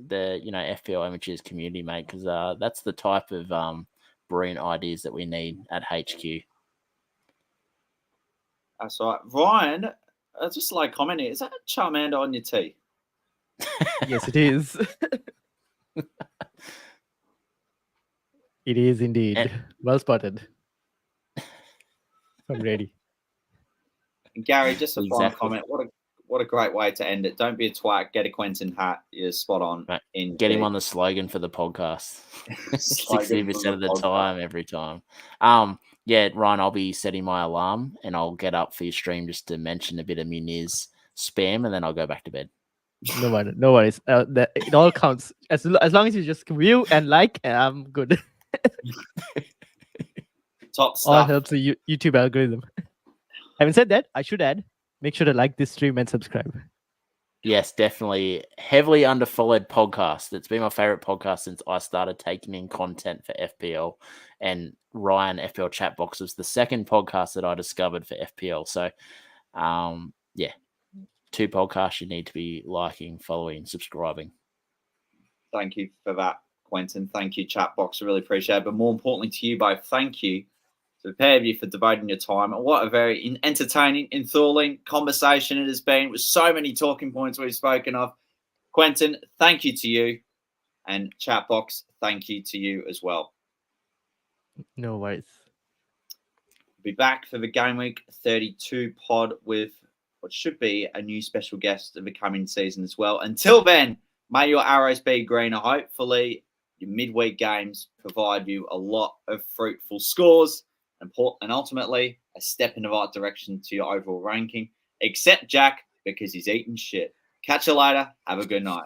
the FPL Amateurs community, mate, because that's the type of brilliant ideas that we need at HQ. That's right, Ryan. Just like commenting, is that a Charmander on your tee? Yes, it is. It is indeed. Well spotted. I'm ready. Gary, just a final comment. What a great way to end it. Don't be a twat. Get a Quentin hat. You're spot on. Right. Get him on the slogan for the podcast. 60% of the time, every time. Ryan, I'll be setting my alarm and I'll get up for your stream just to mention a bit of Muniz spam, and then I'll go back to bed. No worries. It all counts. As long as you just view and like, I'm good. Top stuff. All helps the YouTube algorithm. Having said that, I should add, make sure to like this stream and subscribe. Yes, definitely. Heavily underfollowed podcast. It's been my favorite podcast since I started taking in content for FPL. And Ryan, FPL Chatbox, was the second podcast that I discovered for FPL. So, 2 podcasts you need to be liking, following, subscribing. Thank you for that, Quentin. Thank you, Chatbox. I really appreciate it. But more importantly to you both, thank you to the pair of you for devoting your time. And what a very entertaining, enthralling conversation it has been with so many talking points we've spoken of. Quentin, thank you to you. And Chatbox, thank you to you as well. No worries. We'll be back for the Game Week 32 pod with what should be a new special guest of the coming season as well. Until then, may your arrows be greener. Hopefully, your midweek games provide you a lot of fruitful scores and ultimately a step in the right direction to your overall ranking, except Jack, because he's eating shit. Catch you later. Have a good night.